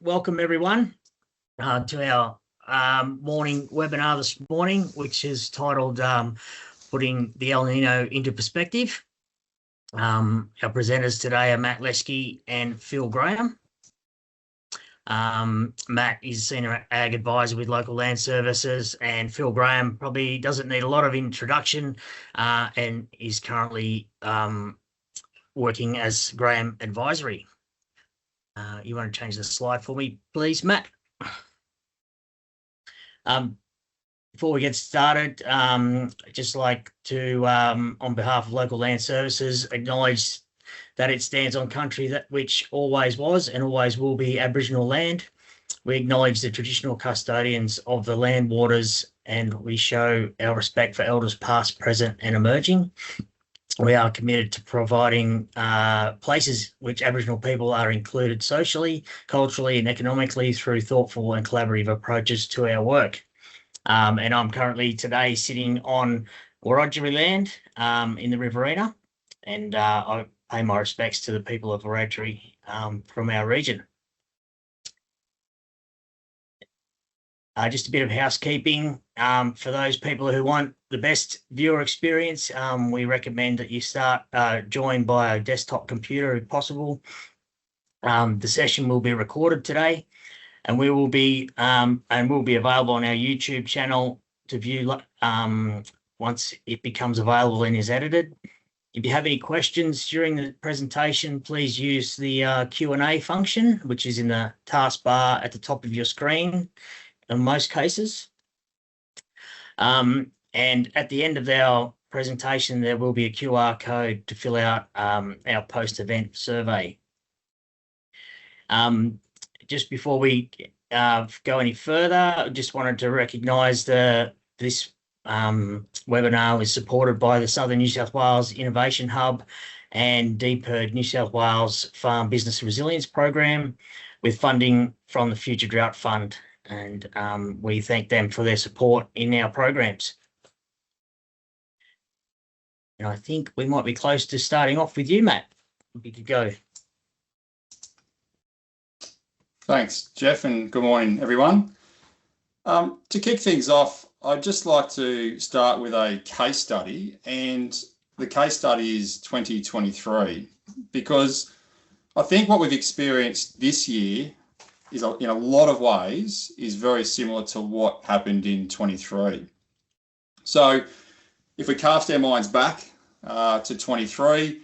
Welcome everyone to our morning webinar this morning, which is titled Putting the El Nino into Perspective. Our presenters today are Matt Lesky and Phil Graham. Matt is Senior Ag Advisor with Local Land Services, and Phil Graham probably doesn't need a lot of introduction and is currently working as Graham Advisory. You want to change the slide for me, please, Matt? Before we get started, I'd just like to, on behalf of Local Land Services, acknowledge that it stands on country which always was and always will be Aboriginal land. We acknowledge the traditional custodians of the land waters, and we show our respect for elders past, present and emerging. We are committed to providing places which Aboriginal people are included socially, culturally and economically through thoughtful and collaborative approaches to our work. And I'm currently today sitting on Wiradjuri land in the Riverina, and I pay my respects to the people of Wiradjuri from our region. Just a bit of housekeeping. For those people who want the best viewer experience, we recommend that you join by a desktop computer if possible. The session will be recorded today, and will be available on our YouTube channel to view once it becomes available and is edited. If you have any questions during the presentation, please use the Q&A function, which is in the taskbar at the top of your screen in most cases. And at the end of our presentation, there will be a QR code to fill out our post-event survey. Just before we go any further, I just wanted to recognise this webinar is supported by the Southern New South Wales Innovation Hub and DPIRD New South Wales Farm Business Resilience Program, with funding from the Future Drought Fund. And we thank them for their support in our programs. And I think we might be close to starting off with you, Matt. We could go. Thanks, Jeff, and good morning, everyone. To kick things off, I'd just like to start with a case study, and the case study is 2023, because I think what we've experienced this year is, in a lot of ways, is very similar to what happened in 23. So if we cast our minds back to 23,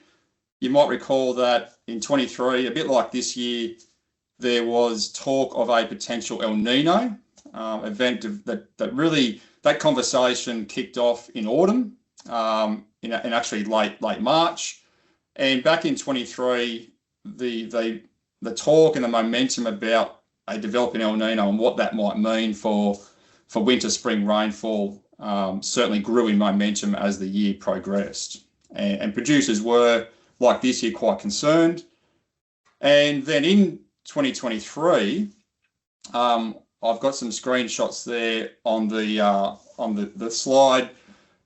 you might recall that in 23, a bit like this year, there was talk of a potential El Nino event that conversation kicked off in autumn, in actually late March. And back in 23, the talk and the momentum about a developing El Nino and what that might mean for winter spring rainfall certainly grew in momentum as the year progressed. And producers were, like this year, quite concerned. And then in 2023, I've got some screenshots there on the slide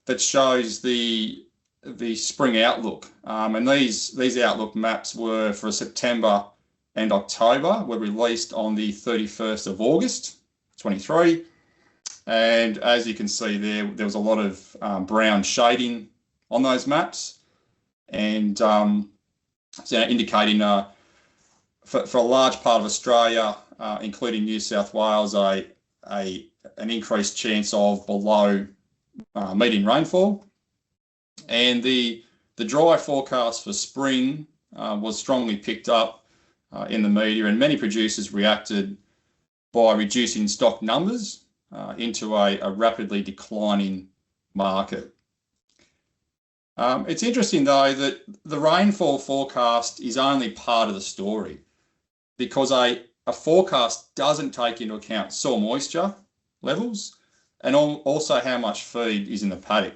that shows the spring outlook, and these outlook maps were for September and October, were released on the 31st of August 23, and as you can see there was a lot of brown shading on those maps, and so indicating for a large part of Australia, including New South Wales, an increased chance of below median rainfall. And the dry forecast for spring was strongly picked up in the media, and many producers reacted by reducing stock numbers into a rapidly declining market. It's interesting, though, that the rainfall forecast is only part of the story, because a forecast doesn't take into account soil moisture levels and also how much feed is in the paddock.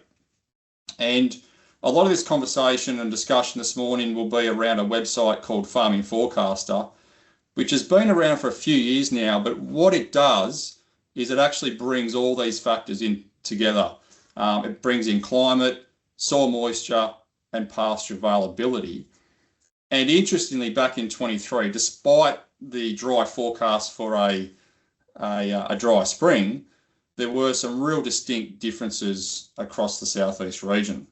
And a lot of this conversation and discussion this morning will be around a website called Farming Forecaster, which has been around for a few years now, but what it does is it actually brings all these factors in together. It brings in climate, soil moisture and pasture availability. And interestingly, back in 23, despite the dry forecast for a dry spring, there were some real distinct differences across the southeast region.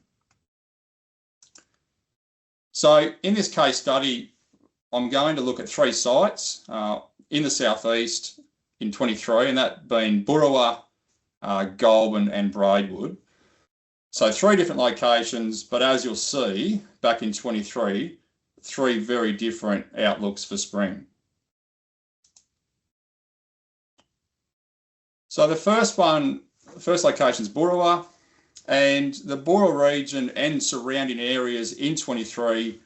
So in this case study, I'm going to look at 3 sites in the southeast in 23, and that being Burrawa, Goulburn and Braidwood. So 3 different locations, but as you'll see, back in 23, 3 very different outlooks for spring. So the first location is Burrawa, and the Burrawa region and surrounding areas in 23,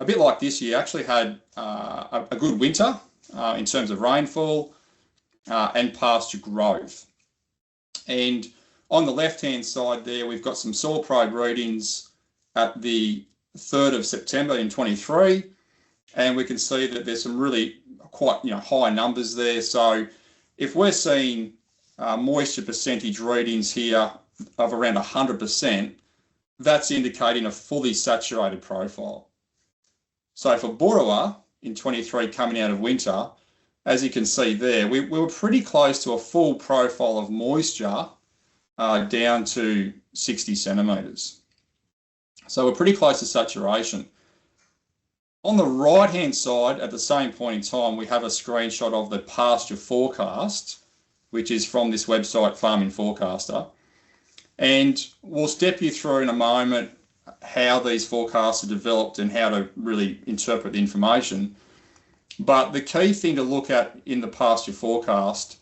a bit like this year, actually had a good winter in terms of rainfall and pasture growth. And on the left-hand side there, we've got some soil probe readings at the 3rd of September in 23, and we can see that there's some really quite high numbers there. So if we're seeing moisture percentage readings here of around 100%, that's indicating a fully saturated profile. So for Burrawa in 23 coming out of winter, as you can see there, we were pretty close to a full profile of moisture down to 60 centimetres. So we're pretty close to saturation. On the right-hand side, at the same point in time, we have a screenshot of the pasture forecast, which is from this website, Farming Forecaster. And we'll step you through in a moment how these forecasts are developed and how to really interpret the information. But the key thing to look at in the pasture forecast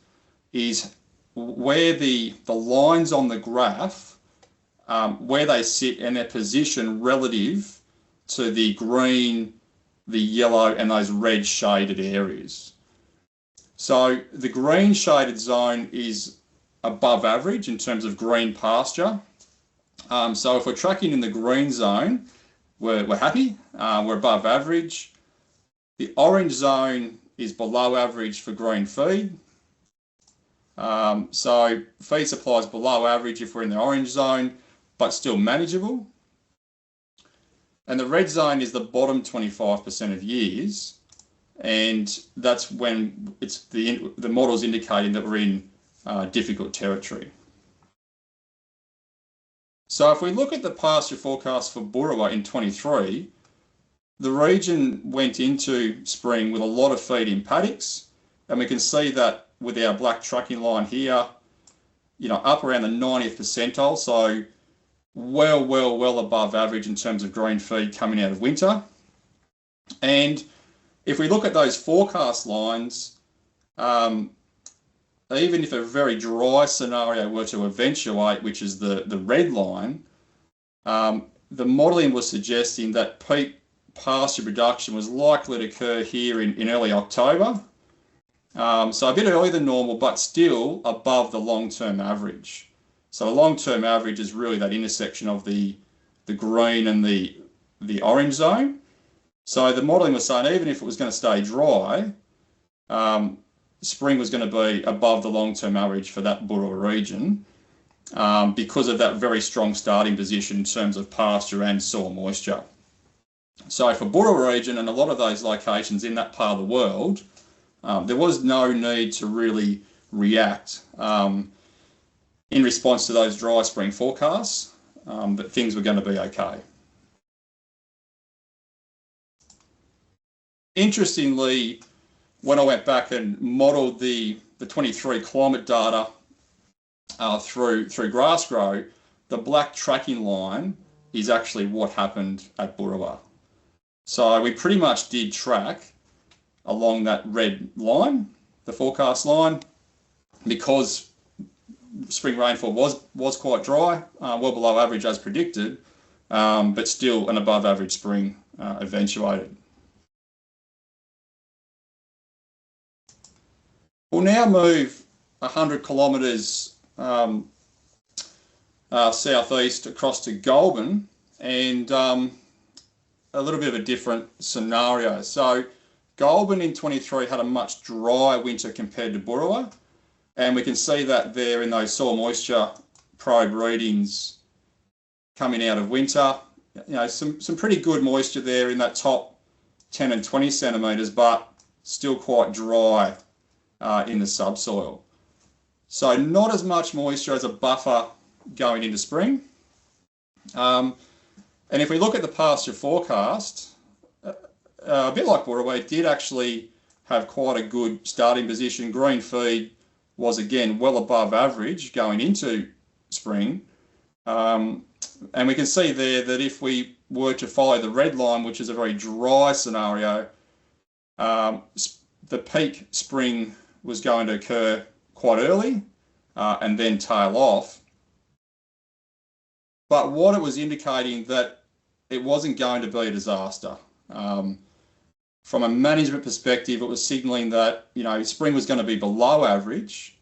is where the lines on the graph, where they sit and their position relative to the green, the yellow and those red shaded areas. So the green shaded zone is above average in terms of green pasture. So if we're tracking in the green zone, we're happy, we're above average. The orange zone is below average for green feed. So feed supply is below average if we're in the orange zone, but still manageable. And the red zone is the bottom 25% of years, and that's when it's the model's indicating that we're in difficult territory. So if we look at the pasture forecast for Burrawa in 23, the region went into spring with a lot of feed in paddocks, and we can see that with our black tracking line here, up around the 90th percentile, so well above average in terms of green feed coming out of winter. And if we look at those forecast lines, even if a very dry scenario were to eventuate, which is the red line, the modelling was suggesting that peak pasture production was likely to occur here in early October. So a bit earlier than normal, but still above the long-term average. So the long-term average is really that intersection of the green and the orange zone. So the modelling was saying even if it was going to stay dry, spring was going to be above the long-term average for that Burrawa region because of that very strong starting position in terms of pasture and soil moisture. So for Burrawa region and a lot of those locations in that part of the world, there was no need to really react in response to those dry spring forecasts, that things were going to be okay. Interestingly, when I went back and modelled the 23 climate data through GrassGrow, the black tracking line is actually what happened at Burrawa. So we pretty much did track along that red line, the forecast line, because spring rainfall was quite dry, well below average as predicted, but still an above average spring eventuated. We'll now move 100 kilometres southeast across to Goulburn, and a little bit of a different scenario. So Goulburn in 23 had a much drier winter compared to Burrawa, and we can see that there in those soil moisture probe readings coming out of winter. Some pretty good moisture there in that top 10 and 20 centimetres, but still quite dry in the subsoil. So not as much moisture as a buffer going into spring. And if we look at the pasture forecast, a bit like Borroway, it did actually have quite a good starting position. Green feed was again well above average going into spring. And we can see there that if we were to follow the red line, which is a very dry scenario, the peak spring was going to occur quite early and then tail off. But what it was indicating that it wasn't going to be a disaster. From a management perspective, it was signalling that, you know, spring was going to be below average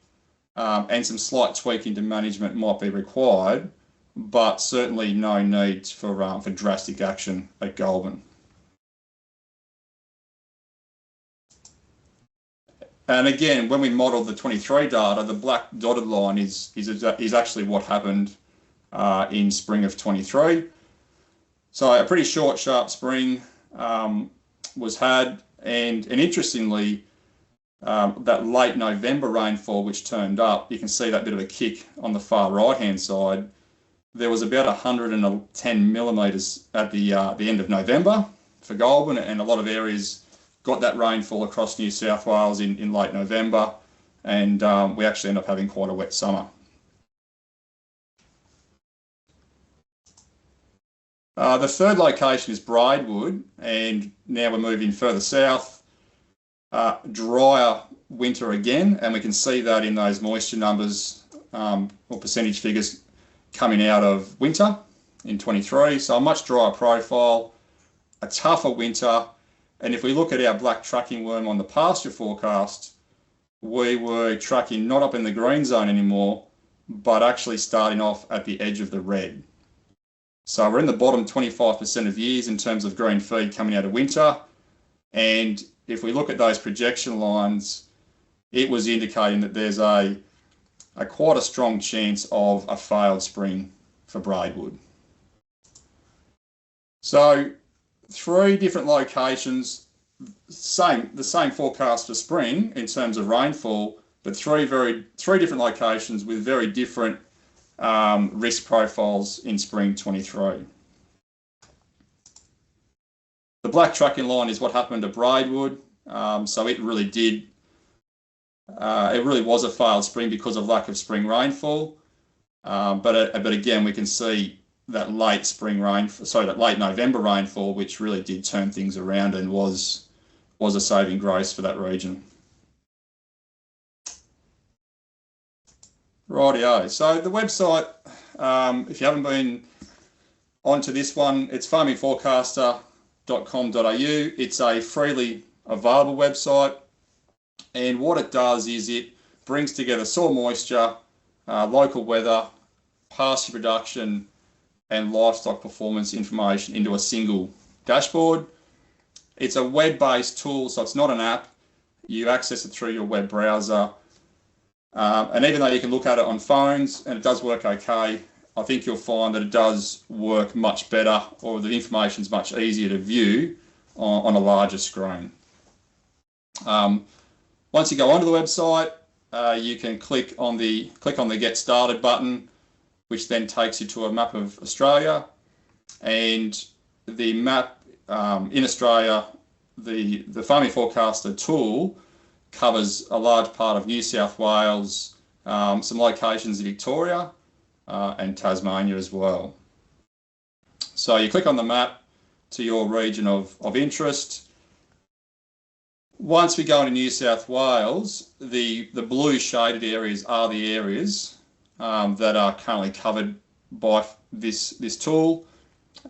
and some slight tweaking to management might be required, but certainly no need for drastic action at Goulburn. And again, when we modelled the 23 data, the black dotted line is actually what happened in spring of 23. So a pretty short, sharp spring was had, and interestingly, that late November rainfall which turned up, you can see that bit of a kick on the far right-hand side. There was about 110 millimetres at the end of November for Goulburn, and a lot of areas got that rainfall across New South Wales in late November, and we actually ended up having quite a wet summer. The third location is Braidwood, and now we're moving further south. Drier winter again, and we can see that in those moisture numbers or percentage figures coming out of winter in 23. So a much drier profile, a tougher winter. And if we look at our black tracking worm on the pasture forecast, we were tracking not up in the green zone anymore, but actually starting off at the edge of the red. So we're in the bottom 25% of years in terms of green feed coming out of winter. And if we look at those projection lines, it was indicating that there's quite a strong chance of a failed spring for Braidwood. So 3 different locations, the same forecast for spring in terms of rainfall, but three different locations with very different risk profiles in spring 23. The black tracking line is what happened to Braidwood. So it really did, it really was a failed spring because of lack of spring rainfall. But again, we can see that late November rainfall, which really did turn things around and was a saving grace for that region. Rightio. So the website, if you haven't been onto this one, it's farmingforecaster.com.au. It's a freely available website, and what it does is it brings together soil moisture, local weather, pasture production, and livestock performance information into a single dashboard. It's a web-based tool, so it's not an app. You access it through your web browser. And even though you can look at it on phones and it does work okay, I think you'll find that it does work much better, or the information's much easier to view on a larger screen. Once you go onto the website, you can click on the Get Started button, which then takes you to a map of Australia. And the map in Australia, the Farming Forecaster tool covers a large part of New South Wales, some locations in Victoria and Tasmania as well. So you click on the map to your region of interest. Once we go into New South Wales, the blue shaded areas are the areas that are currently covered by this tool.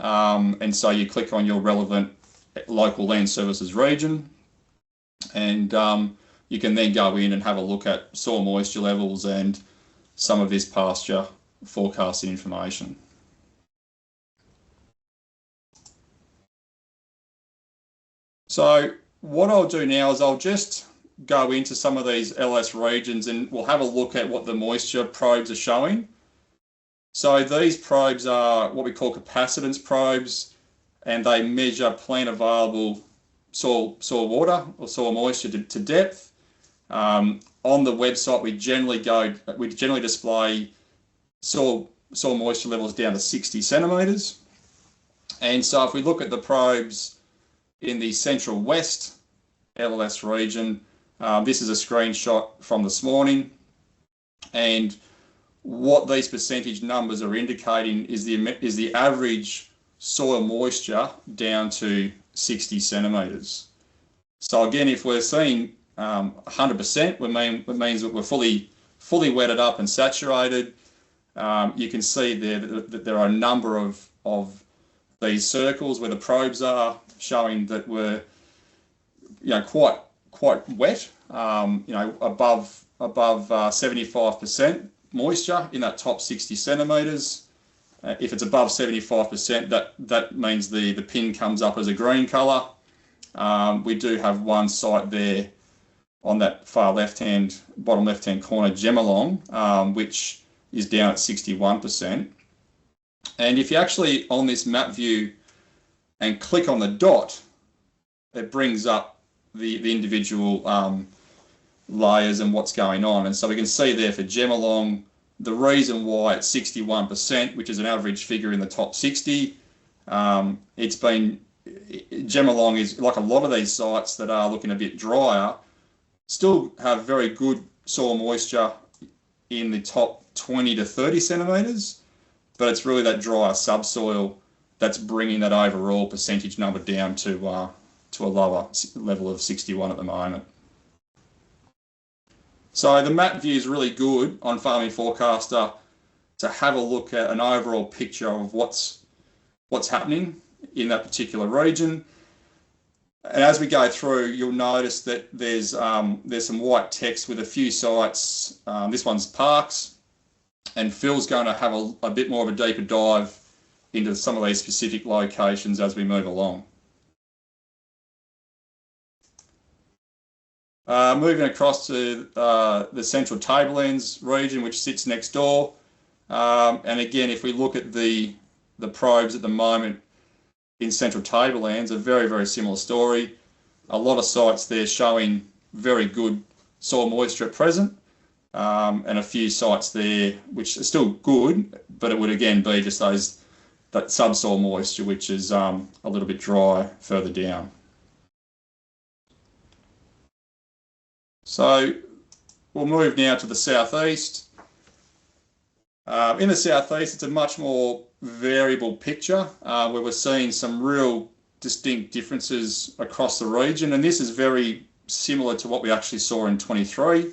And so you click on your relevant local land services region, and you can then go in and have a look at soil moisture levels and some of this pasture forecasting information. So what I'll do now is I'll just go into some of these LS regions and we'll have a look at what the moisture probes are showing. So these probes are what we call capacitance probes, and they measure plant available soil water or soil moisture to depth. On the website, we generally display soil moisture levels down to 60 centimetres. And so if we look at the probes in the central west LLS region, this is a screenshot from this morning, and what these percentage numbers are indicating is the average soil moisture down to 60 centimetres. So again, if we're seeing 100%, it means that we're fully wetted up and saturated. You can see there that there are a number of these circles where the probes are showing that we're quite wet, above 75% moisture in that top 60 centimetres. If it's above 75%, that means the pin comes up as a green colour. We do have one site there on that far bottom left-hand corner, Gemelong, which is down at 61%. And if you actually, on this map view, and click on the dot, it brings up the individual layers and what's going on. And so we can see there for Gemelong, the reason why it's 61%, which is an average figure in the top 60, Gemelong is, like a lot of these sites that are looking a bit drier, still have very good soil moisture in the top 20 to 30 centimetres, but it's really that drier subsoil that's bringing that overall percentage number down to a lower level of 61 at the moment. So the map view is really good on Farming Forecaster to have a look at an overall picture of what's happening in that particular region. And as we go through, you'll notice that there's some white text with a few sites. This one's Parks, and Phil's going to have a bit more of a deeper dive into some of these specific locations as we move along. Moving across to the Central Tablelands region, which sits next door. And again, if we look at the probes at the moment in Central Tablelands, a very, very similar story. A lot of sites there showing very good soil moisture at present, and a few sites there which are still good, but it would again be just that subsoil moisture, which is a little bit dry further down. So we'll move now to the southeast. In the southeast, it's a much more variable picture where we're seeing some real distinct differences across the region, and this is very similar to what we actually saw in 23.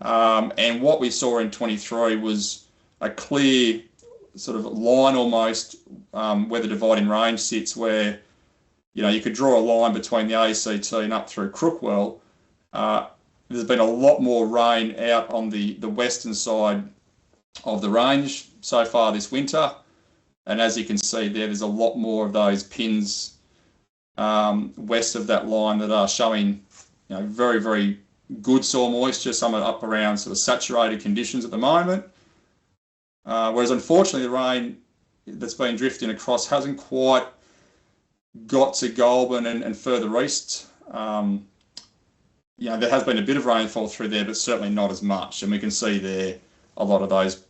And what we saw in 23 was a clear sort of line almost where the dividing range sits, where you could draw a line between the ACT and up through Crookwell. There's been a lot more rain out on the western side of the range so far this winter, and as you can see there's a lot more of those pins west of that line that are showing very, very good soil moisture. Some are up around sort of saturated conditions at the moment, whereas unfortunately the rain that's been drifting across hasn't quite got to Goulburn and further east. There has been a bit of rainfall through there, but certainly not as much. And we can see there a lot of those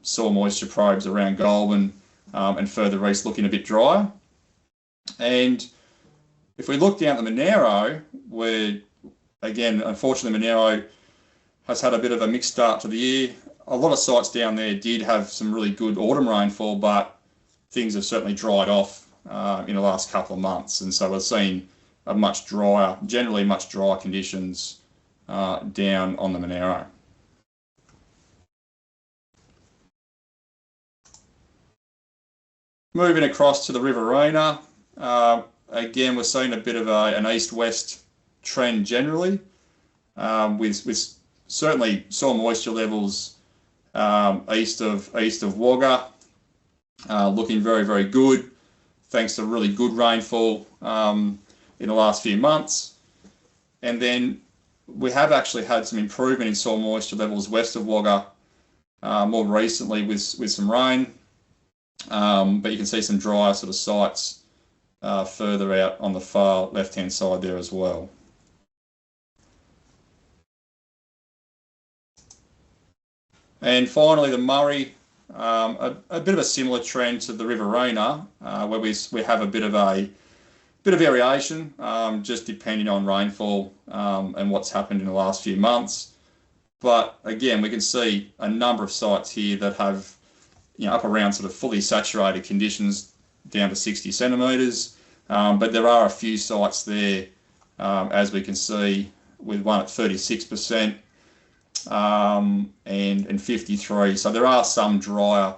soil moisture probes around Goulburn and further east looking a bit drier. And if we look down the Monaro, where, again, unfortunately Monaro has had a bit of a mixed start to the year. A lot of sites down there did have some really good autumn rainfall, but things have certainly dried off in the last couple of months. And so we're seeing generally much drier conditions down on the Monaro. Moving across to the Riverina, again, we're seeing a bit of an east-west trend generally, with certainly soil moisture levels east of Wagga looking very, very good, thanks to really good rainfall in the last few months. And then we have actually had some improvement in soil moisture levels west of Wagga more recently with some rain, but you can see some drier sort of sites further out on the far left-hand side there as well. And finally, the Murray, a bit of a similar trend to the Riverina, where we have a bit of variation, just depending on rainfall and what's happened in the last few months. But again, we can see a number of sites here that have, up around sort of fully saturated conditions down to 60 centimetres. But there are a few sites there, as we can see, with one at 36%. And 53. So there are some drier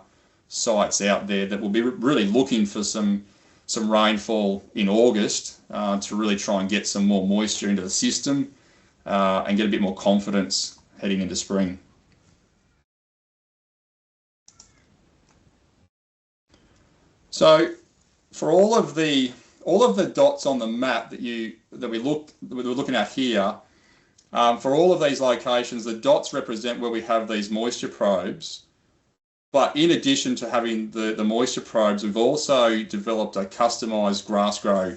sites out there that will be really looking for some rainfall in August to really try and get some more moisture into the system and get a bit more confidence heading into spring. So for all of the dots on the map that we're looking at here, for all of these locations, the dots represent where we have these moisture probes. But in addition to having the moisture probes, we've also developed a customised grass grow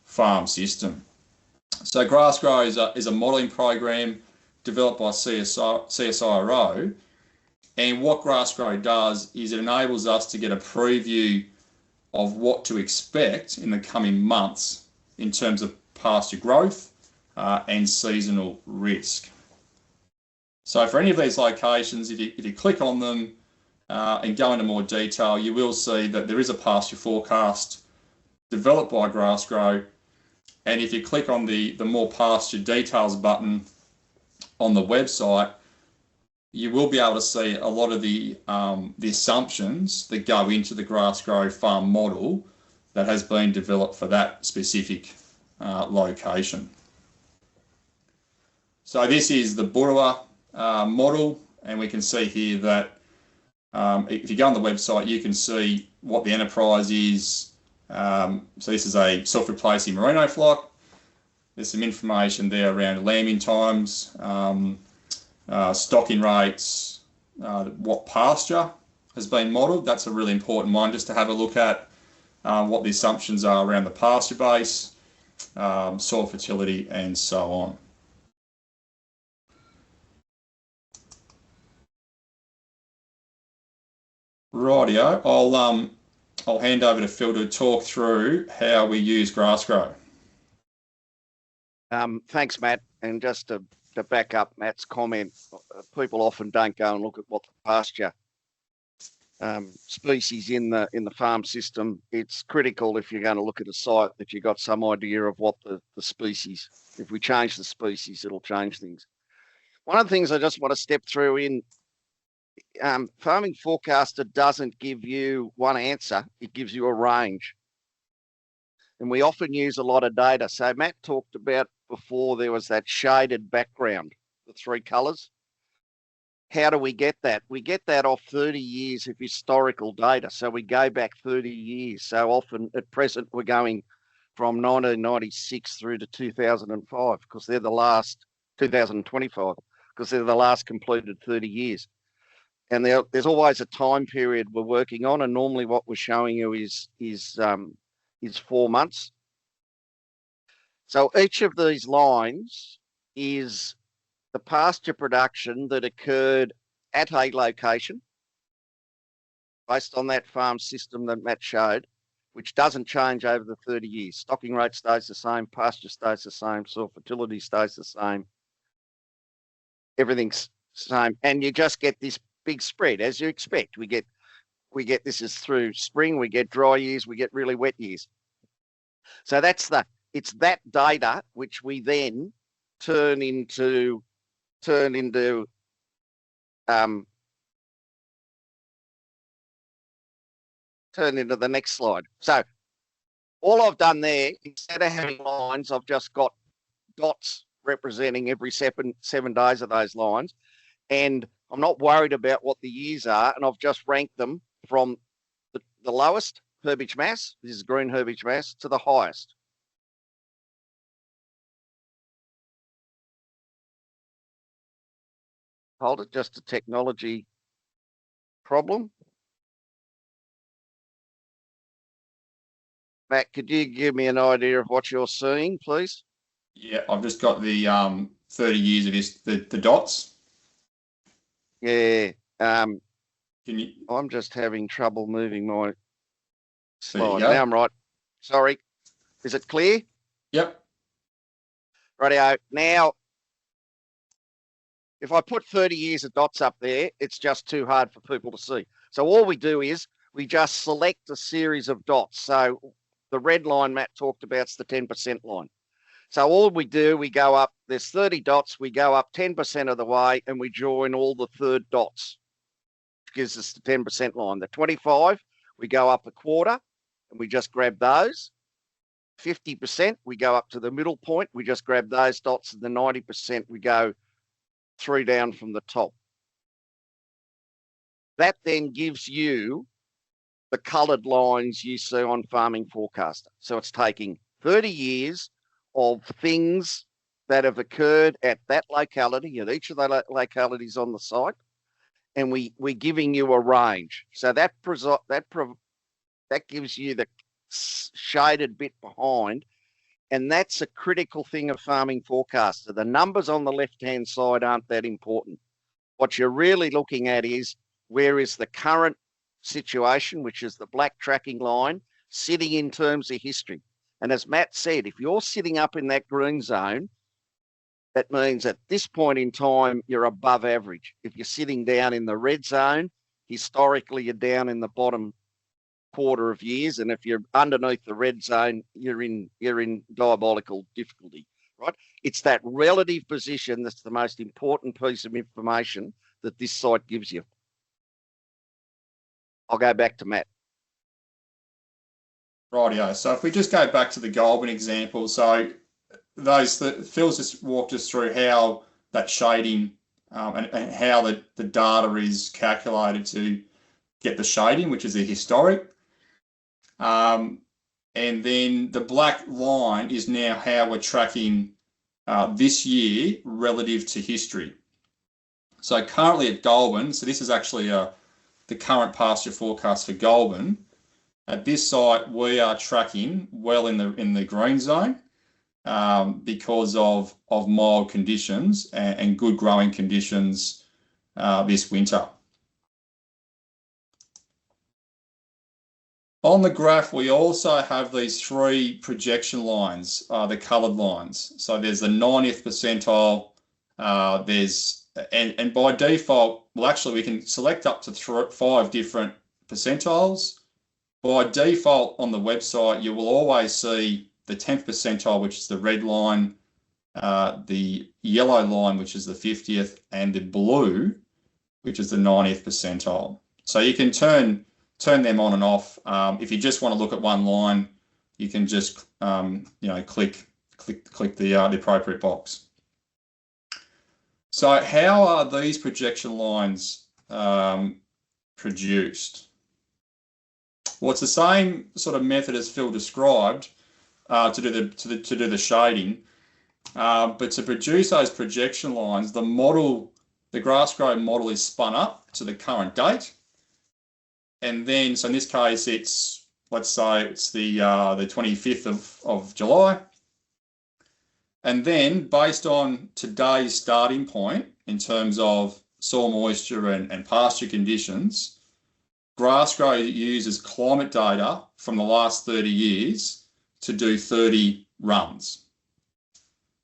farm system. So grass grow is a modelling program developed by CSIRO. And what grass grow does is it enables us to get a preview of what to expect in the coming months in terms of pasture growth and seasonal risk. So for any of these locations, if you click on them and go into more detail, you will see that there is a pasture forecast developed by GrassGrow. And if you click on the more pasture details button on the website, you will be able to see a lot of the assumptions that go into the GrassGrow farm model that has been developed for that specific location. So this is the Burra model, and we can see here that if you go on the website, you can see what the enterprise is. So this is a self-replacing merino flock. There's some information there around lambing times, stocking rates, what pasture has been modelled. That's a really important one, just to have a look at what the assumptions are around the pasture base, soil fertility, and so on. Rightio, I'll hand over to Phil to talk through how we use GrassGrow. Thanks, Matt. And just to back up Matt's comment, people often don't go and look at what the pasture species in the farm system. It's critical if you're going to look at a site that you've got some idea of what the species. If we change the species, it'll change things. One of the things I just want to step through in Farming Forecaster doesn't give you one answer, it gives you a range. And we often use a lot of data. So Matt talked about before there was that shaded background, the three colours. How do we get that? We get that off 30 years of historical data. So we go back 30 years. So often at present, we're going from 1996 through to 2005 because they're the last, 2025, because they're the last completed 30 years. And there's always a time period we're working on, and normally what we're showing you is 4 months. So each of these lines is the pasture production that occurred at a location based on that farm system that Matt showed, which doesn't change over the 30 years. Stocking rate stays the same, pasture stays the same, soil fertility stays the same, everything's the same, and you just get this big spread as you expect. We get this is through spring, we get dry years, we get really wet years. So it's that data which we then turn into the next slide. So all I've done there, instead of having lines, I've just got dots representing every 7 days of those lines. And I'm not worried about what the years are, and I've just ranked them from the lowest herbage mass, this is green herbage mass, to the highest. Hold it, just a technology problem. Matt, could you give me an idea of what you're seeing, please? Yeah, I've just got the 30 years of this, the dots. Yeah. Can you? I'm just having trouble moving my There you slide. go. Now I'm right. Sorry. Is it clear? Yep. Rightio. Now, if I put 30 years of dots up there, it's just too hard for people to see. So all we do is we just select a series of dots. So the red line Matt talked about is the 10% line. So all we do, we go up, there's 30 dots, we go up 10% of the way and we join all the third dots, which gives us the 10% line. The 25, we go up a quarter and we just grab those. 50%, we go up to the middle point, we just grab those dots, and the 90%, we go 3 down from the top. That then gives you the coloured lines you see on Farming Forecaster. So it's taking 30 years of things that have occurred at that locality, at each of the localities on the site, and we're giving you a range. So that gives you the shaded bit behind, and that's a critical thing of Farming Forecaster. The numbers on the left-hand side aren't that important. What you're really looking at is where is the current situation, which is the black tracking line, sitting in terms of history. And as Matt said, if you're sitting up in that green zone, that means at this point in time, you're above average. If you're sitting down in the red zone, historically, you're down in the bottom quarter of years. And if you're underneath the red zone, you're in diabolical difficulty, right? It's that relative position that's the most important piece of information that this site gives you. I'll go back to Matt. Rightio. So if we just go back to the Goulburn example, so Phil's just walked us through how that shading and how the data is calculated to get the shading, which is the historic. And then the black line is now how we're tracking this year relative to history. So currently at Goulburn, so this is actually the current pasture forecast for Goulburn. At this site, we are tracking well in the green zone because of mild conditions and good growing conditions this winter. On the graph, we also have these 3 projection lines, the coloured lines. So there's the 90th percentile, and by default, well, actually, we can select up to 5 different percentiles. By default on the website, you will always see the 10th percentile, which is the red line, the yellow line, which is the 50th, and the blue, which is the 90th percentile. So you can turn them on and off. If you just want to look at one line, you can just click the appropriate box. So how are these projection lines produced? Well, it's the same sort of method as Phil described to do the shading, but to produce those projection lines, the grass grow model is spun up to the current date, and then so in this case it's, let's say it's the 25th of July, and then based on today's starting point in terms of soil moisture and pasture conditions, Grassgrow uses climate data from the last 30 years to do 30 runs.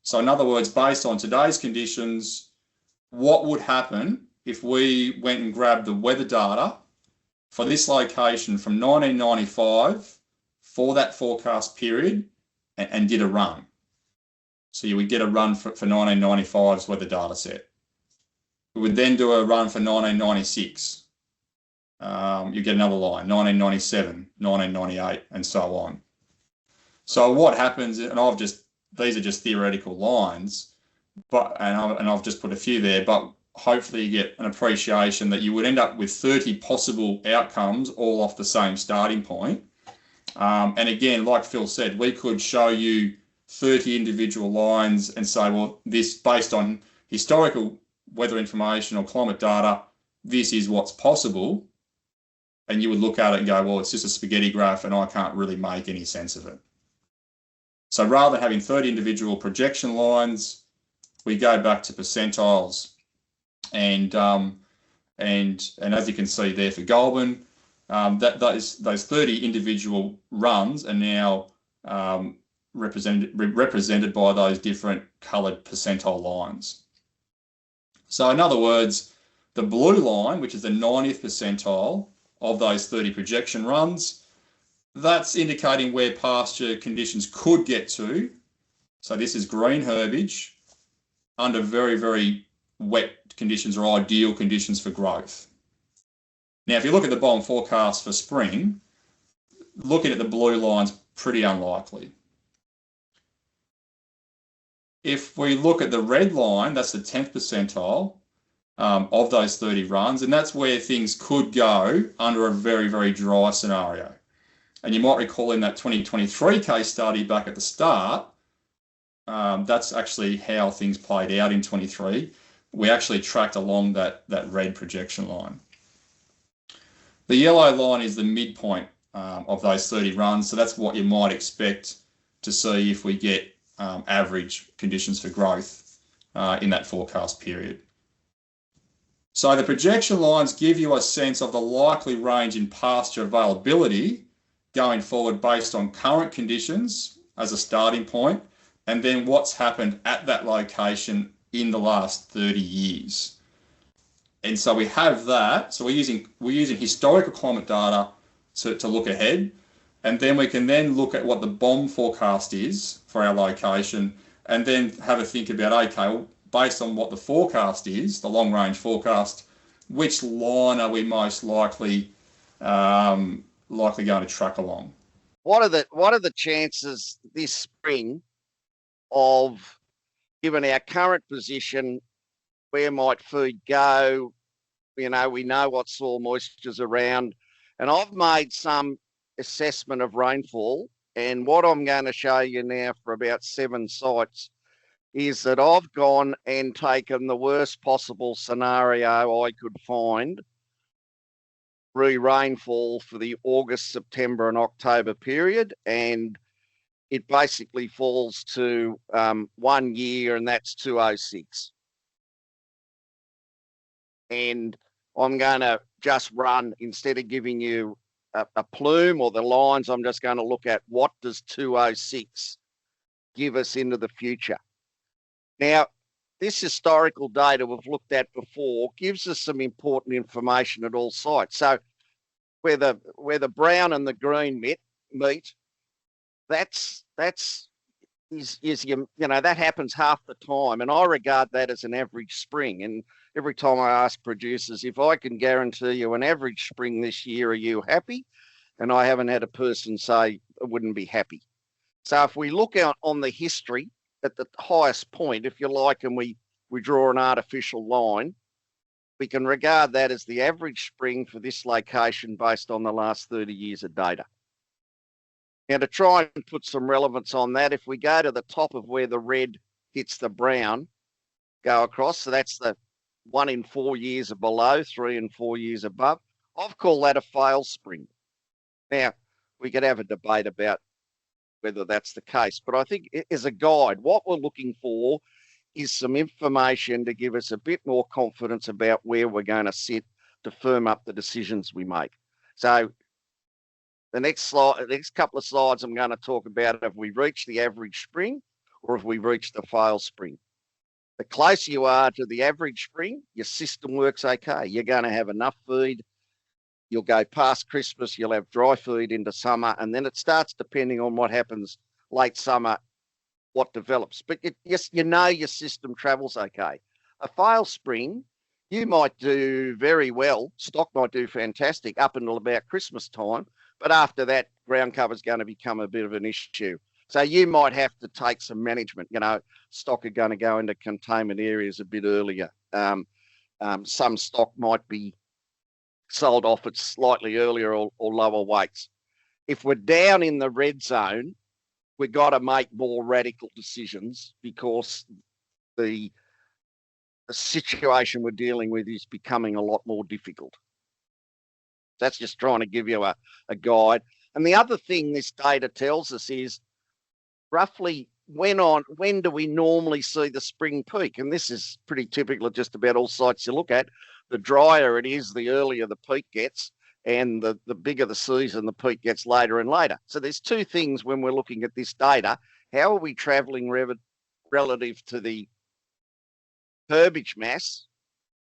So in other words, based on today's conditions, what would happen if we went and grabbed the weather data for this location from 1995 for that forecast period and did a run? So you would get a run for 1995's weather data set. We would then do a run for 1996. You get another line, 1997, 1998, and so on. So what happens, and these are just theoretical lines, and I've just put a few there, but hopefully you get an appreciation that you would end up with 30 possible outcomes all off the same starting point. And again, like Phil said, we could show you 30 individual lines and say, well, this based on historical weather information or climate data, this is what's possible. and you would look at it and go, well, it's just a spaghetti graph and I can't really make any sense of it. So rather than having 30 individual projection lines, we go back to percentiles. And as you can see there for Goulburn, those 30 individual runs are now represented by those different coloured percentile lines. So in other words, the blue line, which is the 90th percentile of those 30 projection runs, that's indicating where pasture conditions could get to. So this is green herbage under very, very wet conditions or ideal conditions for growth. Now, if you look at the BOM forecast for spring, looking at the blue line's pretty unlikely. If we look at the red line, that's the 10th percentile of those 30 runs, and that's where things could go under a very, very dry scenario. And you might recall in that 2023 case study back at the start, that's actually how things played out in 23. We actually tracked along that red projection line. The yellow line is the midpoint of those 30 runs, so that's what you might expect to see if we get average conditions for growth in that forecast period. So the projection lines give you a sense of the likely range in pasture availability going forward based on current conditions as a starting point, and then what's happened at that location in the last 30 years. And so we have that. So we're using historical climate data to look ahead, and then we can then look at what the BOM forecast is for our location, and then have a think about, okay, well, based on what the forecast is, the long range forecast, which line are we most likely going to track along? What are the chances this spring of, given our current position, where might feed go? You know, we know what soil moisture's around, and I've made some assessment of rainfall, and what I'm going to show you now for about 7 sites is that I've gone and taken the worst possible scenario I could find rainfall for the August, September and October period, and it basically falls to 1 year, and that's 206. And I'm going to just run, instead of giving you a plume or the lines, I'm just going to look at what does 206 give us into the future. Now, this historical data we've looked at before gives us some important information at all sites. So where the brown and the green meet, that happens half the time, and I regard that as an average spring. And every time I ask producers, if I can guarantee you an average spring this year, are you happy? And I haven't had a person say I wouldn't be happy. So if we look out on the history at the highest point, if you like, and we draw an artificial line, we can regard that as the average spring for this location based on the last 30 years of data. Now, to try and put some relevance on that, if we go to the top of where the red hits the brown, go across, so that's the 1 in 4 years or below, 3 and 4 years above, I've called that a fail spring. Now, we could have a debate about whether that's the case, but I think as a guide, what we're looking for is some information to give us a bit more confidence about where we're going to sit to firm up the decisions we make. So the next couple of slides I'm going to talk about, have we reached the average spring or have we reached the fail spring? The closer you are to the average spring, your system works okay. You're going to have enough feed. You'll go past Christmas, you'll have dry feed into summer, and then it starts depending on what happens late summer, what develops. But yes, you know your system travels okay. A fail spring, you might do very well, stock might do fantastic up until about Christmas time, but after that, ground cover is going to become a bit of an issue. So you might have to take some management. You know, stock are going to go into containment areas a bit earlier. Some stock might be sold off at slightly earlier or lower weights. If we're down in the red zone, we've got to make more radical decisions because the situation we're dealing with is becoming a lot more difficult. That's just trying to give you a guide. And the other thing this data tells us is roughly when do we normally see the spring peak? And this is pretty typical of just about all sites you look at. The drier it is, the earlier the peak gets, and the bigger the season, the peak gets later and later. So there's two things when we're looking at this data. How are we travelling relative to the herbage mass?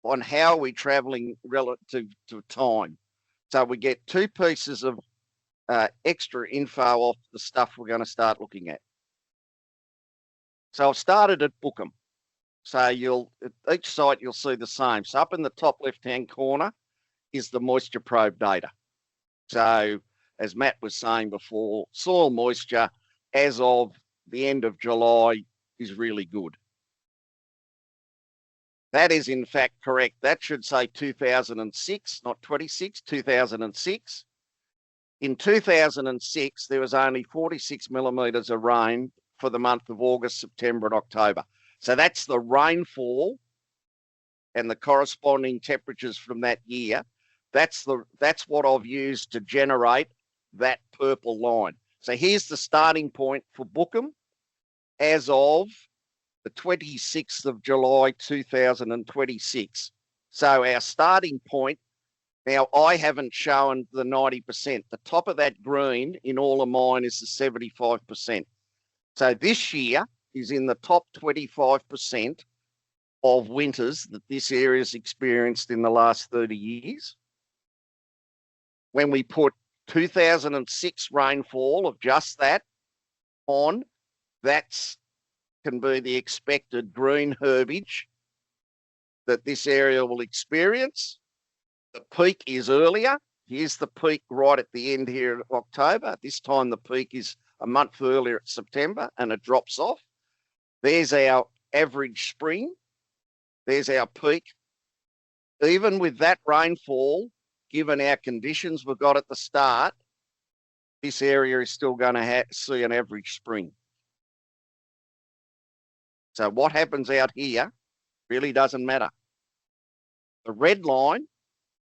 On how are we travelling relative to time? So we get two pieces of extra info off the stuff we're going to start looking at. So I've started at Bookham. So at each site you'll see the same. So up in the top left-hand corner is the moisture probe data. So as Matt was saying before, soil moisture as of the end of July is really good. That is in fact correct. That should say 2006, not 26, 2006. In 2006, there was only 46 millimetres of rain for the month of August, September and October. So that's the rainfall and the corresponding temperatures from that year. That's what I've used to generate that purple line. So here's the starting point for Bookham as of the 26th of July 2026. So our starting point, now I haven't shown the 90%. The top of that green in all of mine is the 75%. So this year is in the top 25% of winters that this area has experienced in the last 30 years. When we put 2006 rainfall of just that on, that's can be the expected green herbage that this area will experience. The peak is earlier. Here's the peak right at the end here of October. This time the peak is a month earlier at September and it drops off. There's our average spring. There's our peak. Even with that rainfall, given our conditions we've got at the start, this area is still going to see an average spring. So what happens out here really doesn't matter. The red line,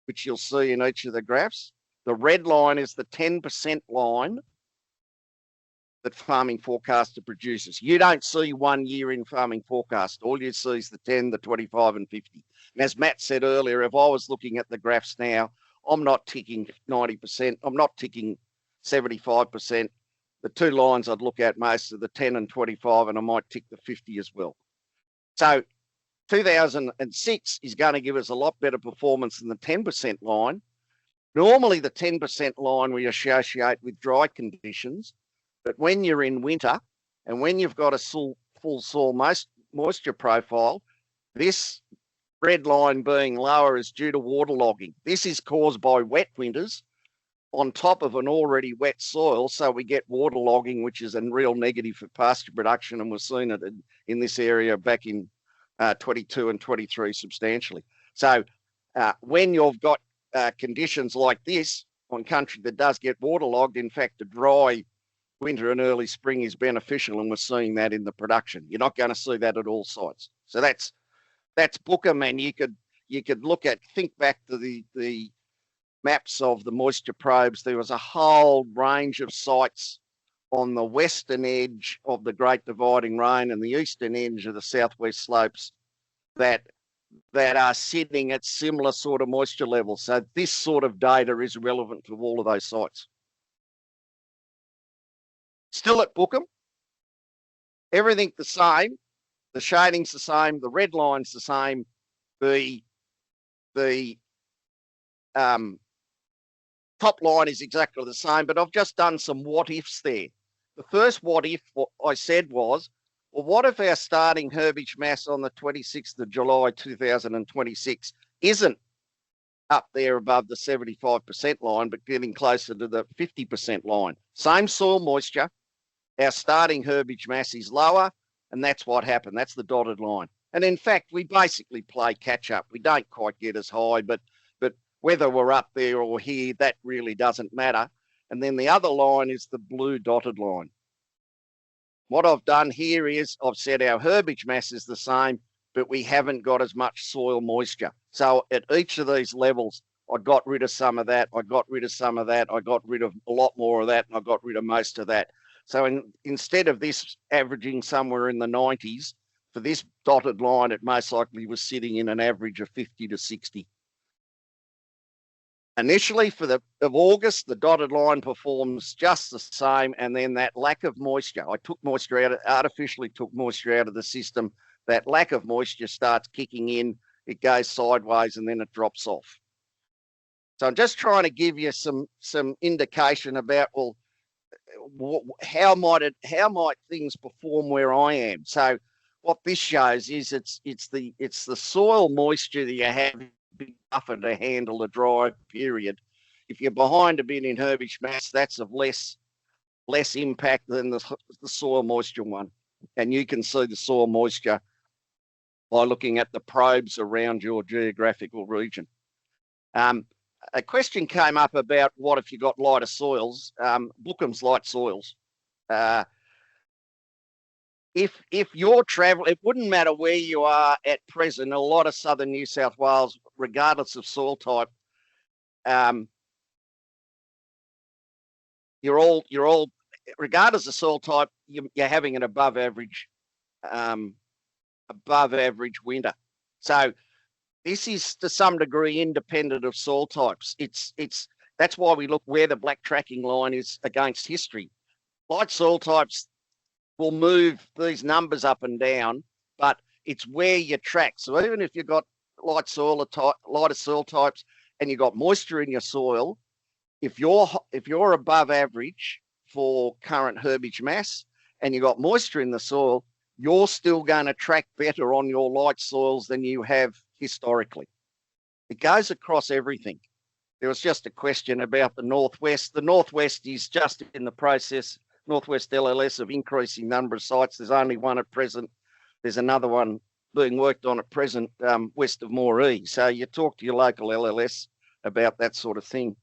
which you'll see in each of the graphs, the red line is the 10% line that Farming Forecaster produces. You don't see 1 year in Farming Forecast. All you see is the 10, the 25 and 50. And as Matt said earlier, if I was looking at the graphs now, I'm not ticking 90%. I'm not ticking 75%. The two lines I'd look at most are the 10 and 25, and I might tick the 50 as well. So 2006 is going to give us a lot better performance than the 10% line. Normally the 10% line we associate with dry conditions, but when you're in winter and when you've got a full soil moisture profile, this red line being lower is due to waterlogging. This is caused by wet winters on top of an already wet soil, so we get waterlogging, which is a real negative for pasture production, and we've seen it in this area back in 22 and 23 substantially. So when you've got conditions like this on country that does get waterlogged, in fact, a dry winter and early spring is beneficial, and we're seeing that in the production. You're not going to see that at all sites. So that's Bookham, and you could think back to the maps of the moisture probes. There was a whole range of sites on the western edge of the Great Dividing Range and the eastern edge of the southwest slopes that are sitting at similar sort of moisture levels. So this sort of data is relevant to all of those sites. Still at Bookham, everything the same. The shading's the same. The red line's the same. The top line is exactly the same, but I've just done some what ifs there. The first what if I said was, well, what if our starting herbage mass on the 26th of July 2026 isn't up there above the 75% line, but getting closer to the 50% line? Same soil moisture, our starting herbage mass is lower, and that's what happened. That's the dotted line. And in fact, we basically play catch up. We don't quite get as high, but whether we're up there or here, that really doesn't matter. And then the other line is the blue dotted line. What I've done here is I've said our herbage mass is the same, but we haven't got as much soil moisture. So at each of these levels, I got rid of some of that, I got rid of some of that, I got rid of a lot more of that, and I got rid of most of that. So instead of this averaging somewhere in the 90s, for this dotted line, it most likely was sitting in an average of 50 to 60. Initially, of August, the dotted line performs just the same, and then that lack of moisture, I took moisture out, artificially took moisture out of the system. That lack of moisture starts kicking in, it goes sideways, and then it drops off. So I'm just trying to give you some indication about, well, how might things perform where I am? So what this shows is it's the soil moisture that you have buffer to handle a dry period. If you're behind a bit in herbage mass, that's of less impact than the soil moisture one. And you can see the soil moisture by looking at the probes around your geographical region. A question came up about what if you got lighter soils. Bookham's light soils. If you're traveling, it wouldn't matter where you are at present. A lot of southern New South Wales, regardless of soil type, you're all regardless of soil type, you're having an above average winter. So this is to some degree independent of soil types. That's why we look where the black tracking line is against history. Light soil types will move these numbers up and down, but it's where you track. So even if you've got lighter soil types and you've got moisture in your soil, if you're above average for current herbage mass and you've got moisture in the soil, you're still going to track better on your light soils than you have historically. It goes across everything. There was just a question about the Northwest. The Northwest is just in the process, Northwest LLS, of increasing number of sites. There's only one at present. There's another one being worked on at present west of Moree. So you talk to your local LLS about that sort of thing.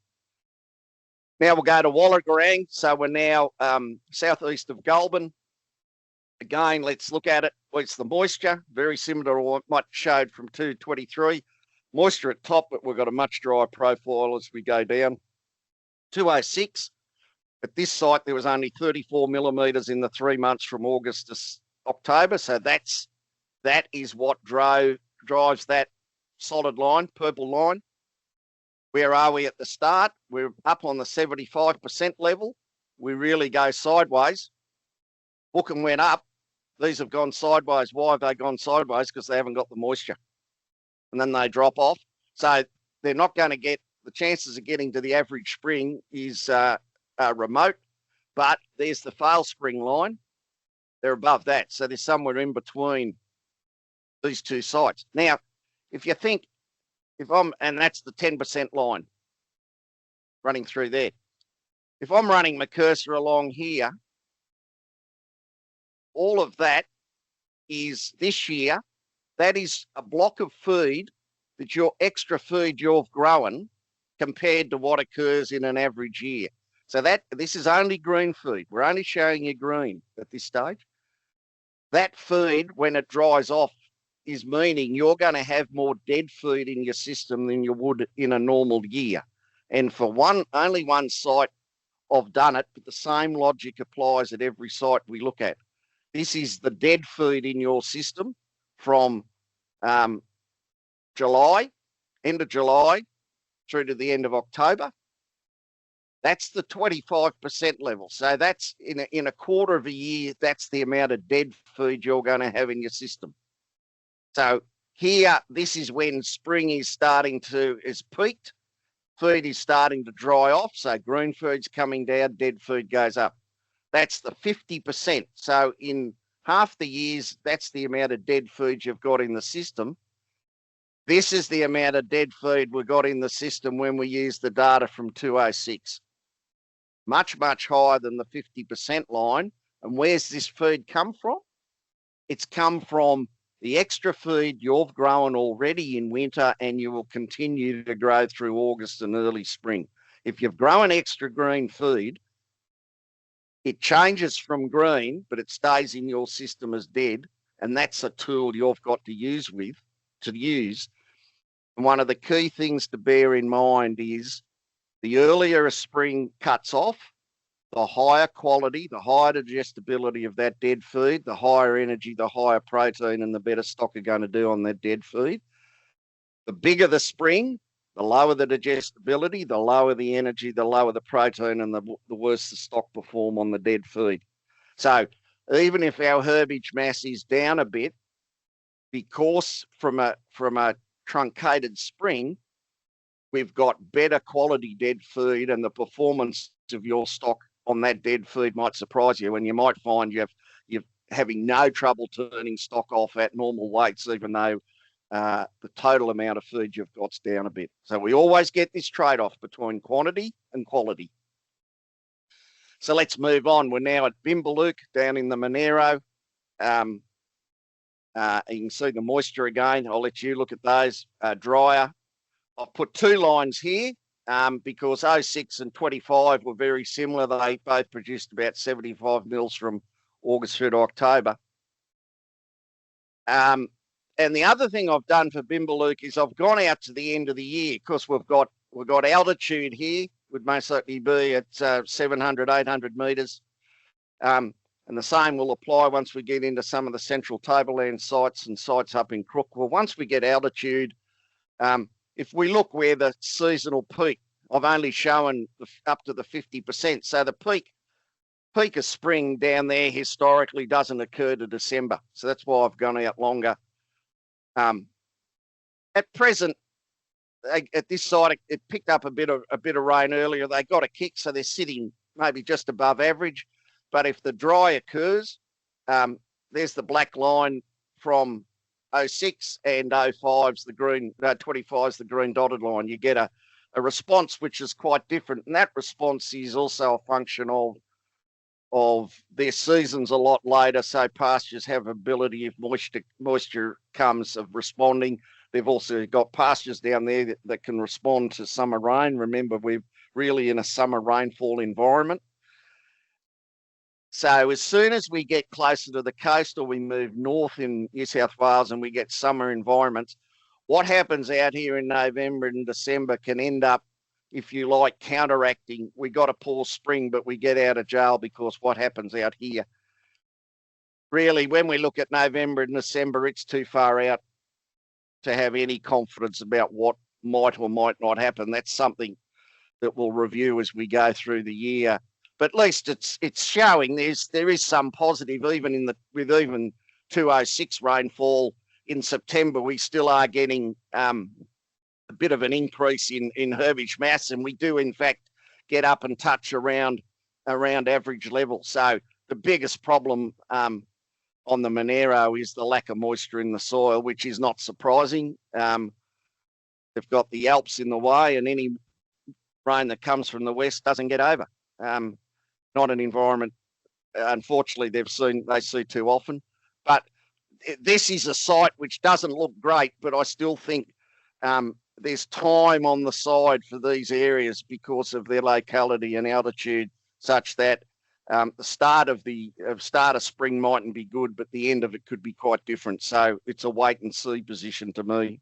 Now we'll go to Wallagarang. So we're now southeast of Goulburn. Again, let's look at it. Well, it's the moisture, very similar to what Mike showed from 223. Moisture at top, but we've got a much drier profile as we go down. 206. At this site, there was only 34 millimetres in the 3 months from August to October. So that is what drives that solid line, purple line. Where are we at the start? We're up on the 75% level. We really go sideways. Bookham went up. These have gone sideways. Why have they gone sideways? Because they haven't got the moisture. And then they drop off. So they're not going to get, the chances of getting to the average spring is remote, but there's the fail spring line. They're above that. So they're somewhere in between these two sites. Now, if you think, and that's the 10% line running through there. If I'm running my cursor along here, all of that is this year. That is a block of feed that your extra feed you've grown compared to what occurs in an average year. So this is only green feed. We're only showing you green at this stage. That feed, when it dries off, is meaning you're going to have more dead feed in your system than you would in a normal year. And for only one site, I've done it, but the same logic applies at every site we look at. This is the dead feed in your system from July, end of July, through to the end of October. That's the 25% level. So that's in a quarter of a year, that's the amount of dead feed you're going to have in your system. So here, this is when spring is peaked. Feed is starting to dry off. So green feed's coming down, dead feed goes up. That's the 50%. So in half the years, that's the amount of dead feed you've got in the system. This is the amount of dead feed we got in the system when we use the data from 206. Much, much higher than the 50% line. And where's this feed come from? It's come from the extra feed you've grown already in winter and you will continue to grow through August and early spring. If you've grown extra green feed, it changes from green, but it stays in your system as dead. And that's a tool you've got to use. And one of the key things to bear in mind is the earlier a spring cuts off, the higher quality, the higher digestibility of that dead feed, the higher energy, the higher protein, and the better stock are going to do on that dead feed. The bigger the spring, the lower the digestibility, the lower the energy, the lower the protein, and the worse the stock perform on the dead feed. So even if our herbage mass is down a bit, because from a truncated spring, we've got better quality dead feed, and the performance of your stock on that dead feed might surprise you, and you might find you're having no trouble turning stock off at normal weights, even though the total amount of feed you've got's down a bit. So we always get this trade-off between quantity and quality. So let's move on. We're now at Bimbaluk down in the Monero. You can see the moisture again. I'll let you look at those. Drier. I've put two lines here because 06 and 25 were very similar. They both produced about 75 mils from August through to October. And the other thing I've done for Bimbaluk is I've gone out to the end of the year because we've got altitude here, would most likely be at 700, 800 metres. And the same will apply once we get into some of the central tableland sites and sites up in Crook. Well, once we get altitude, if we look where the seasonal peak, I've only shown up to the 50%. So the peak of spring down there historically doesn't occur to December. So that's why I've gone out longer. At present, at this site, it picked up a bit of rain earlier. They got a kick, so they're sitting maybe just above average. But if the dry occurs, there's the black line from 06 and 05's the green, 25's the green dotted line. You get a response which is quite different, and that response is also a function of their seasons a lot later. So pastures have ability, if moisture comes, of responding. They've also got pastures down there that can respond to summer rain. Remember, we're really in a summer rainfall environment. So as soon as we get closer to the coast or we move north in New South Wales and we get summer environments, what happens out here in November and December can end up, if you like, counteracting. We got a poor spring, but we get out of jail because what happens out here. Really, when we look at November and December, it's too far out to have any confidence about what might or might not happen. That's something that we'll review as we go through the year. But at least it's showing there is some positive, even with 206 rainfall in September, we still are getting a bit of an increase in herbage mass, and we do in fact get up and touch around average level. So the biggest problem on the Monero is the lack of moisture in the soil, which is not surprising. They've got the Alps in the way, and any rain that comes from the west doesn't get over. Not an environment, unfortunately, they see too often. But this is a site which doesn't look great, but I still think there's time on the side for these areas because of their locality and altitude, such that the start of spring mightn't be good, but the end of it could be quite different. So it's a wait and see position to me.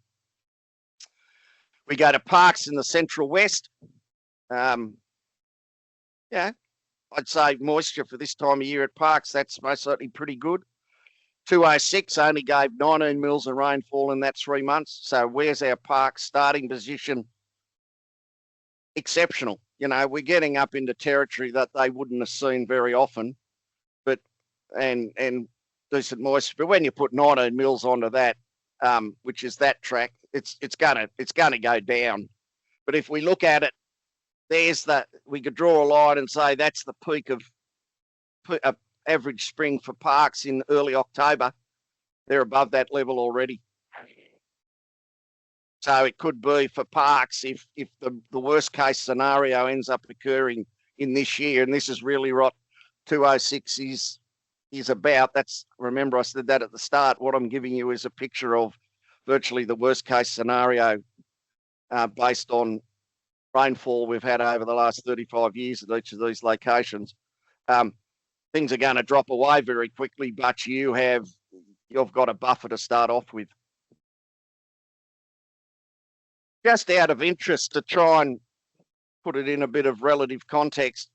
We go to parks in the central west. I'd say moisture for this time of year at parks, that's most certainly pretty good. 206 only gave 19 mils of rainfall in that 3 months. So where's our park starting position? Exceptional. You know, we're getting up into territory that they wouldn't have seen very often, but and decent moisture. But when you put 19 mils onto that, which is that track, it's gonna go down. But if we look at it, we could draw a line and say that's the peak of average spring for parks in early October. They're above that level already. So it could be for parks if the worst case scenario ends up occurring in this year, and this is really what 206 is about. Remember I said that at the start. What I'm giving you is a picture of virtually the worst case scenario based on rainfall we've had over the last 35 years at each of these locations. Things are going to drop away very quickly, but you've got a buffer to start off with. just out of interest to try and put it in a bit of relative context,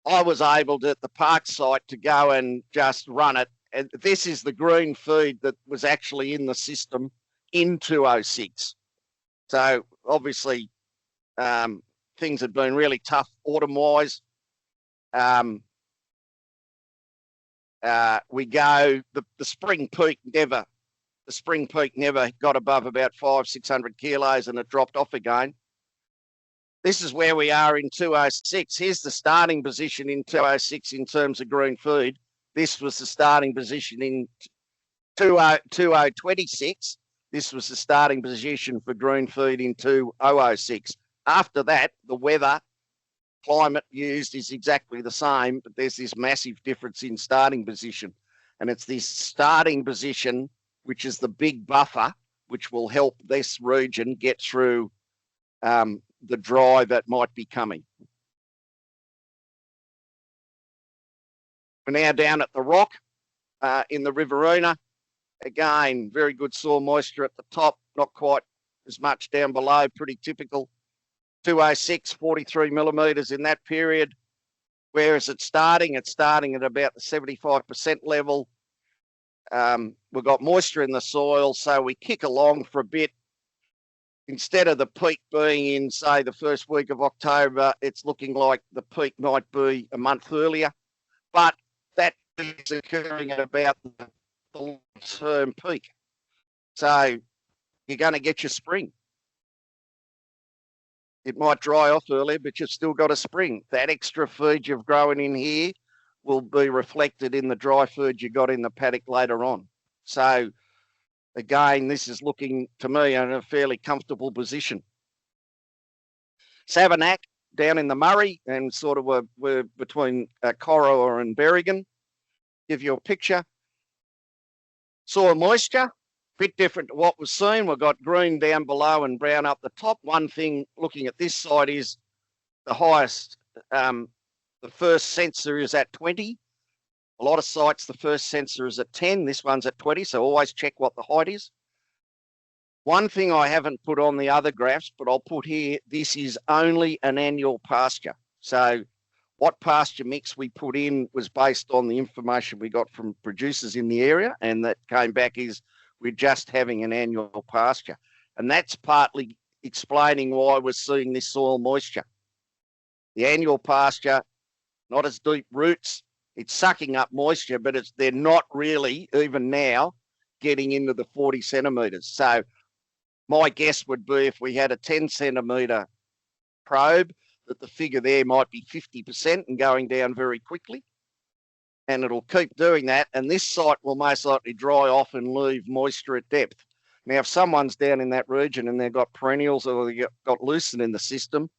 I was able to, at the park site, to go and just run it. And this is the green feed that was actually in the system in 206. So obviously things had been really tough autumn-wise. We go, the spring peak never got above about 500-600 kilos, and it dropped off again. This is where we are in 206. Here's the starting position in 206 in terms of green feed. This was the starting position in 2026. This was the starting position for green feed in 2006. After that, the weather, climate used is exactly the same, but there's this massive difference in starting position. And it's this starting position, which is the big buffer, which will help this region get through the dry that might be coming. We're now down at the rock in the Riverina. Again, very good soil moisture at the top, not quite as much down below, pretty typical. 206, 43 millimetres in that period. Where is it starting? It's starting at about the 75% level. We've got moisture in the soil, so we kick along for a bit. Instead of the peak being in, say, the first week of October, it's looking like the peak might be a month earlier. But that is occurring at about the long-term peak. So you're going to get your spring. It might dry off earlier, but you've still got a spring. That extra feed you've grown in here will be reflected in the dry feed you got in the paddock later on. So again, this is looking to me in a fairly comfortable position. Savernake down in the Murray, and sort of we're between Corowa and Berrigan. Give you a picture. Soil moisture, bit different to what was seen. We've got green down below and brown up the top. One thing looking at this side is the highest, the first sensor is at 20. A lot of sites, the first sensor is at 10. This one's at 20, so always check what the height is. One thing I haven't put on the other graphs, but I'll put here, this is only an annual pasture. So what pasture mix we put in was based on the information we got from producers in the area, and that came back is we're just having an annual pasture. And that's partly explaining why we're seeing this soil moisture. The annual pasture, not as deep roots, it's sucking up moisture, but they're not really, even now, getting into the 40 centimetres. So my guess would be if we had a 10 centimetre probe, that the figure there might be 50% and going down very quickly. And it'll keep doing that. And this site will most likely dry off and leave moisture at depth. Now, if someone's down in that region and they've got perennials or they've got lucerne in the system,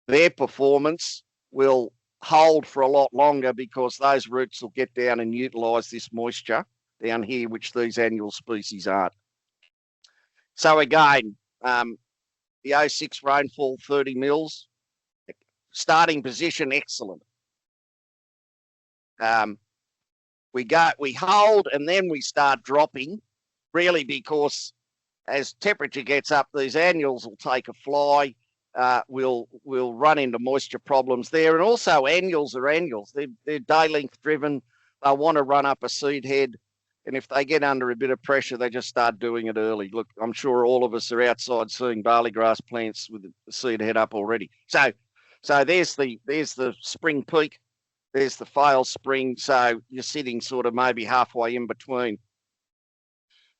their performance will hold for a lot longer because those roots will get down and utilise this moisture down here, which these annual species aren't. So again, the 06 rainfall 30 mils, starting position excellent. We hold and then we start dropping, really, because as temperature gets up, these annuals will take a fly. We'll run into moisture problems there. And also annuals are annuals. They're day length driven. They want to run up a seed head. And if they get under a bit of pressure, they just start doing it early. Look, I'm sure all of us are outside seeing barley grass plants with the seed head up already. So there's the spring peak. There's the fail spring. So you're sitting sort of maybe halfway in between.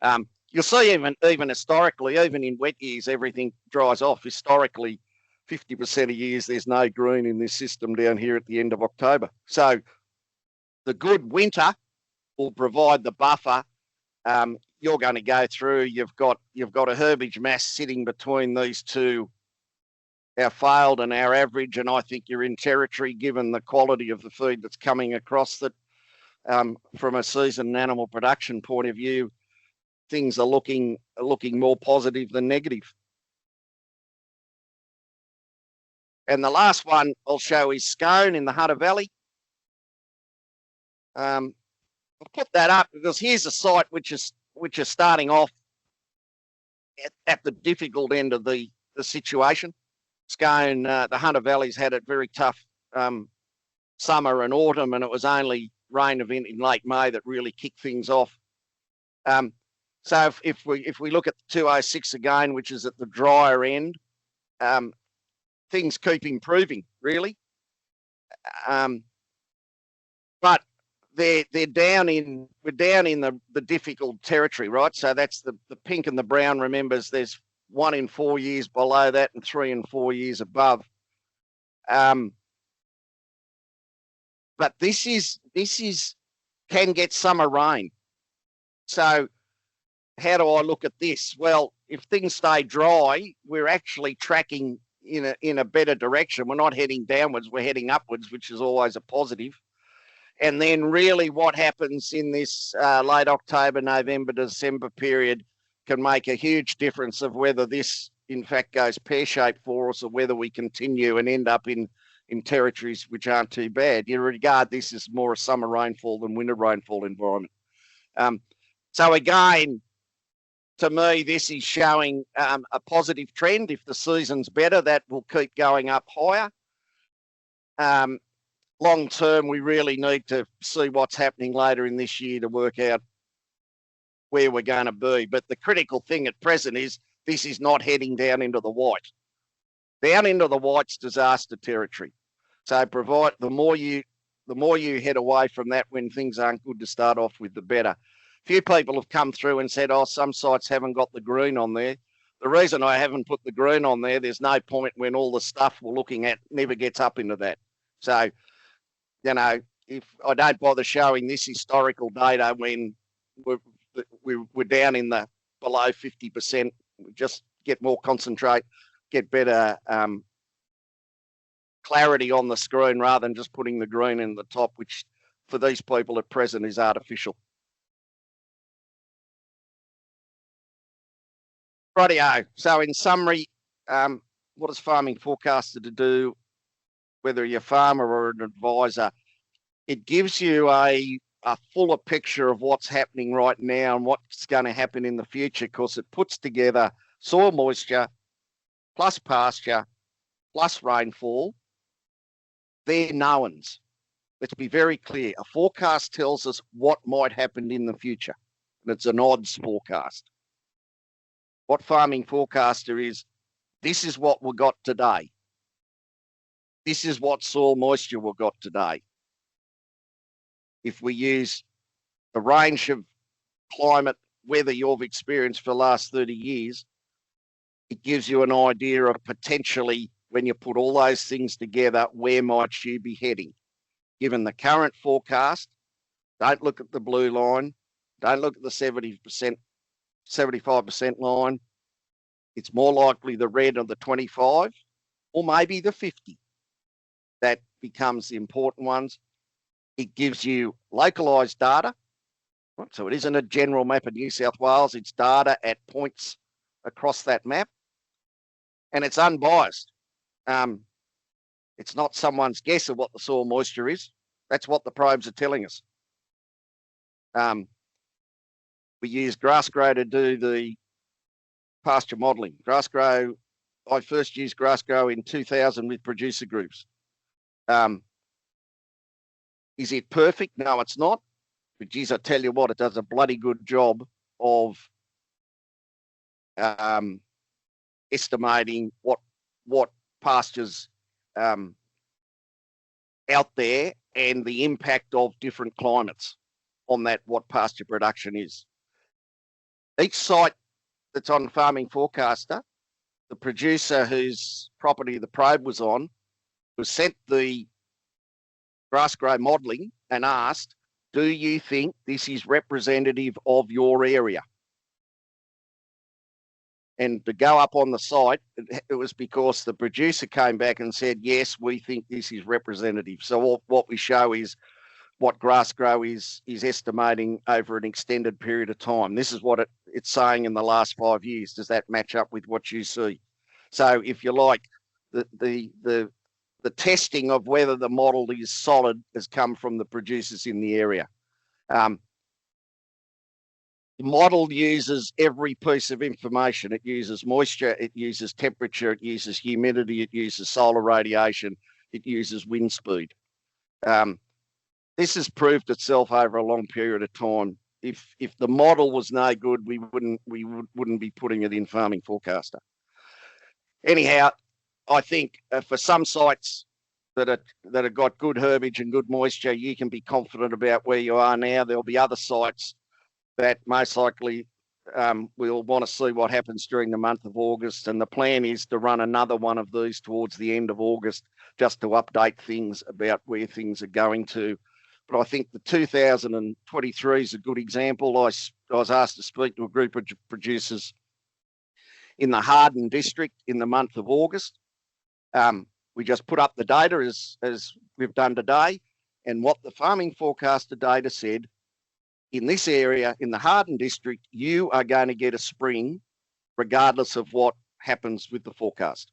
You'll see even historically, even in wet years, everything dries off. Historically, 50% of years, there's no green in this system down here at the end of October. So the good winter will provide the buffer. You're going to go through, you've got a herbage mass sitting between these two, our failed and our average, and I think you're in territory given the quality of the feed that's coming across that. From a seasoned animal production point of view, things are looking more positive than negative. And the last one I'll show is Scone in the Hunter Valley. I'll put that up because here's a site which is starting off at the difficult end of the situation. Scone, the Hunter Valley's had a very tough summer and autumn, and it was only rain event in late May that really kicked things off. So if we look at the 206 again, which is at the drier end, things keep improving really, but we're down in the difficult territory, right? So that's the pink and the brown. Remembers there's 1 in 4 years below that and 3 in 4 years above. But this can get summer rain. So how do I look at this? Well, if things stay dry, we're actually tracking in a better direction. We're not heading downwards, we're heading upwards, which is always a positive. And then really what happens in this late October, November, December period can make a huge difference of whether this in fact goes pear-shaped for us or whether we continue and end up in territories which aren't too bad. You regard this as more a summer rainfall than winter rainfall environment. So again, to me, this is showing a positive trend. If the season's better, that will keep going up higher. Long term, we really need to see what's happening later in this year to work out where we're going to be. But the critical thing at present is this is not heading down into the white. Down into the white's disaster territory. So the more you head away from that when things aren't good to start off with, the better. Few people have come through and said, oh, some sites haven't got the green on there. The reason I haven't put the green on there's no point when all the stuff we're looking at never gets up into that. So, if I don't bother showing this historical data when we're down in the below 50%, just get more concentrate, get better clarity on the screen rather than just putting the green in the top, which for these people at present is artificial. Rightio. So in summary, what is farming forecaster to do, whether you're a farmer or an advisor? It gives you a fuller picture of what's happening right now and what's going to happen in the future, because it puts together soil moisture plus pasture plus rainfall. They're knowns. Let's be very clear. A forecast tells us what might happen in the future, and it's an odds forecast. What farming forecaster is, this is what we've got today. This is what soil moisture we've got today. If we use the range of climate weather you've experienced for the last 30 years, it gives you an idea of potentially, when you put all those things together, where might you be heading? Given the current forecast, don't look at the blue line, don't look at the 70%, 75% line. It's more likely the red of the 25 or maybe the 50. That becomes the important ones. It gives you localised data. So it isn't a general map of New South Wales. It's data at points across that map. And it's unbiased. It's not someone's guess of what the soil moisture is. That's what the probes are telling us. We use GrassGrow to do the pasture modelling. GrassGrow, I first used GrassGrow in 2000 with producer groups. Is it perfect? No, it's not. But geez, I tell you what, it does a bloody good job of estimating what pastures out there and the impact of different climates on that, what pasture production is. Each site that's on Farming Forecaster, the producer whose property the probe was on, was sent the GrassGrow modelling and asked, do you think this is representative of your area? And to go up on the site, it was because the producer came back and said, yes, we think this is representative. So what we show is what GrassGrow is estimating over an extended period of time. This is what it's saying in the last 5 years. Does that match up with what you see? So if you like, the testing of whether the model is solid has come from the producers in the area. The model uses every piece of information. It uses moisture, it uses temperature, it uses humidity, it uses solar radiation, it uses wind speed. This has proved itself over a long period of time. If the model was no good, we wouldn't be putting it in Farming Forecaster. Anyhow, I think for some sites that have got good herbage and good moisture, you can be confident about where you are now. There'll be other sites that most likely we'll want to see what happens during the month of August. And the plan is to run another one of these towards the end of August, just to update things about where things are going to. But I think the 2023 is a good example. I was asked to speak to a group of producers in the Harden district in the month of August. We just put up the data as we've done today. And what the Farming Forecaster data said, in this area, in the Harden district, you are going to get a spring regardless of what happens with the forecast.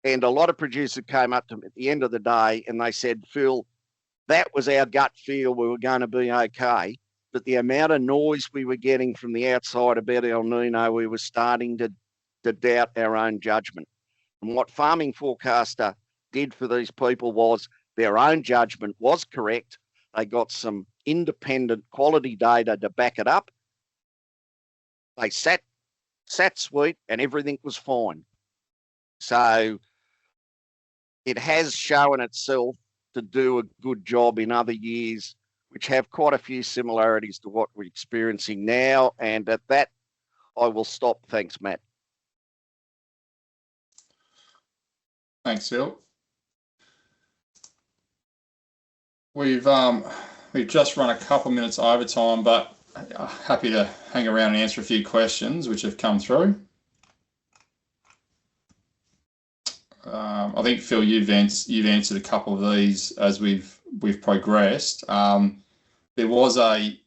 And a lot of producers came up to me at the end of the day and they said, Phil, that was our gut feel, we were going to be okay. But the amount of noise we were getting from the outside about El Nino, we were starting to doubt our own judgment. And what Farming Forecaster did for these people was their own judgment was correct. They got some independent quality data to back it up. They sat sweet and everything was fine. So it has shown itself to do a good job in other years, which have quite a few similarities to what we're experiencing now. And at that, I will stop. Thanks, Matt. Thanks, Phil. We've just run a couple of minutes overtime, but happy to hang around and answer a few questions which have come through. I think, Phil, you've answered a couple of these as we've progressed. There was a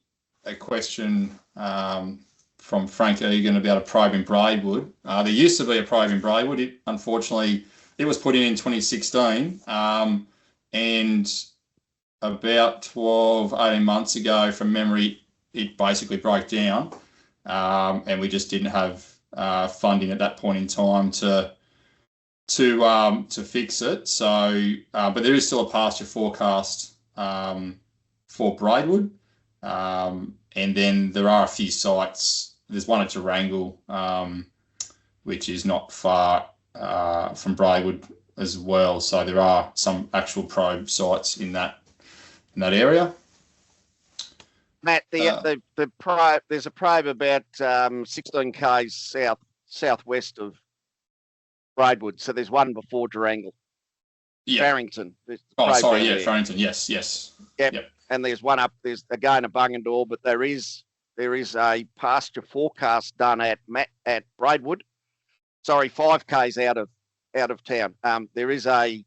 question from Frank Egan about a probe in Braidwood. There used to be a probe in Braidwood. Unfortunately, it was put in 2016, and about 18 months ago, from memory, it basically broke down, and we just didn't have funding at that point in time to fix it. So, but there is still a pasture forecast for Braidwood, and then there are a few sites. There's one at Durangle, which is not far from Braidwood as well. So there are some actual probe sites in that area. Matt, the probe, there's a probe about 16 k's southwest of Braidwood. So there's one before Durangle. Yeah. Farrington. Farrington. Yes. Yep. And there's one up. There's again a Bungendore, but there is a pasture forecast done at Braidwood. Sorry, 5 k's out of town. There is a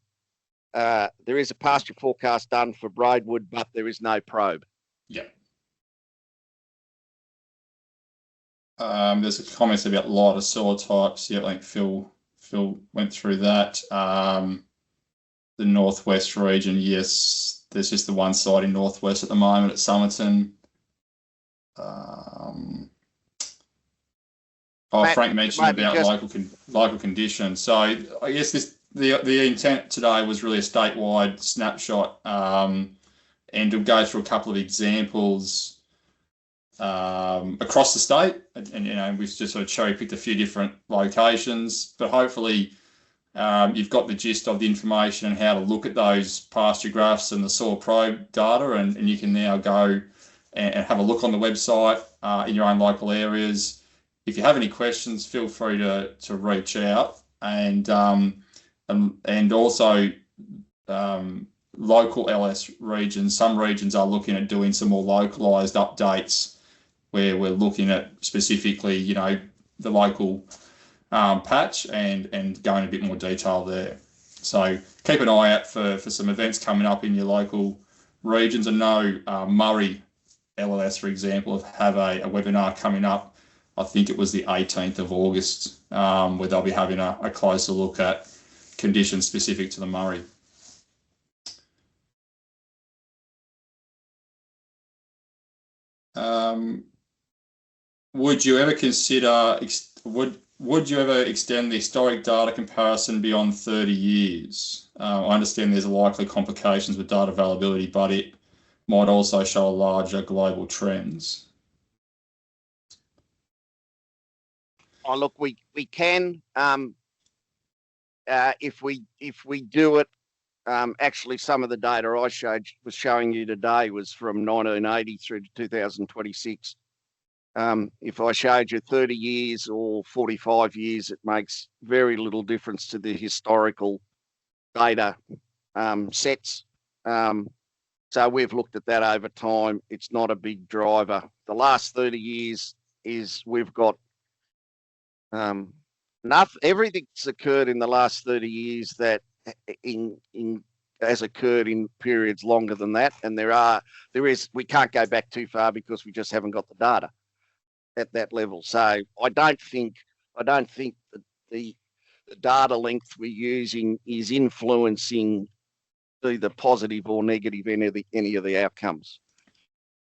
pasture forecast done for Braidwood, but there is no probe. Yeah. There's a comment about lighter soil types. Yeah, I think Phil went through that. The northwest region, yes, there's just the one site in northwest at the moment at Somerton. Frank mentioned about local conditions. So I guess the intent today was really a statewide snapshot, and to go through a couple of examples across the state, and we've just sort of cherry picked a few different locations, but hopefully you've got the gist of the information and how to look at those pasture graphs and the soil probe data, and you can now go and have a look on the website in your own local areas. If you have any questions, feel free to reach out, and also local LS regions. Some regions are looking at doing some more localised updates where we're looking at specifically, the local patch and going a bit more detail there. So keep an eye out for some events coming up in your local regions. I know Murray LLS, for example, have a webinar coming up. I think it was the 18th of August, where they'll be having a closer look at conditions specific to the Murray. would you ever consider, would you ever extend the historic data comparison beyond 30 years? I understand there's likely complications with data availability, but it might also show larger global trends. Oh, look, we can if we do it. Actually, some of the data I was showing you today was from 1980 through to 2026. If I showed you 30 years or 45 years, it makes very little difference to the historical data sets. So we've looked at that over time. It's not a big driver. The last 30 years is we've got everything's occurred in the last 30 years that has occurred in periods longer than that. And we can't go back too far because we just haven't got the data at that level. So I don't think that the data length we're using is influencing either positive or negative any of the outcomes.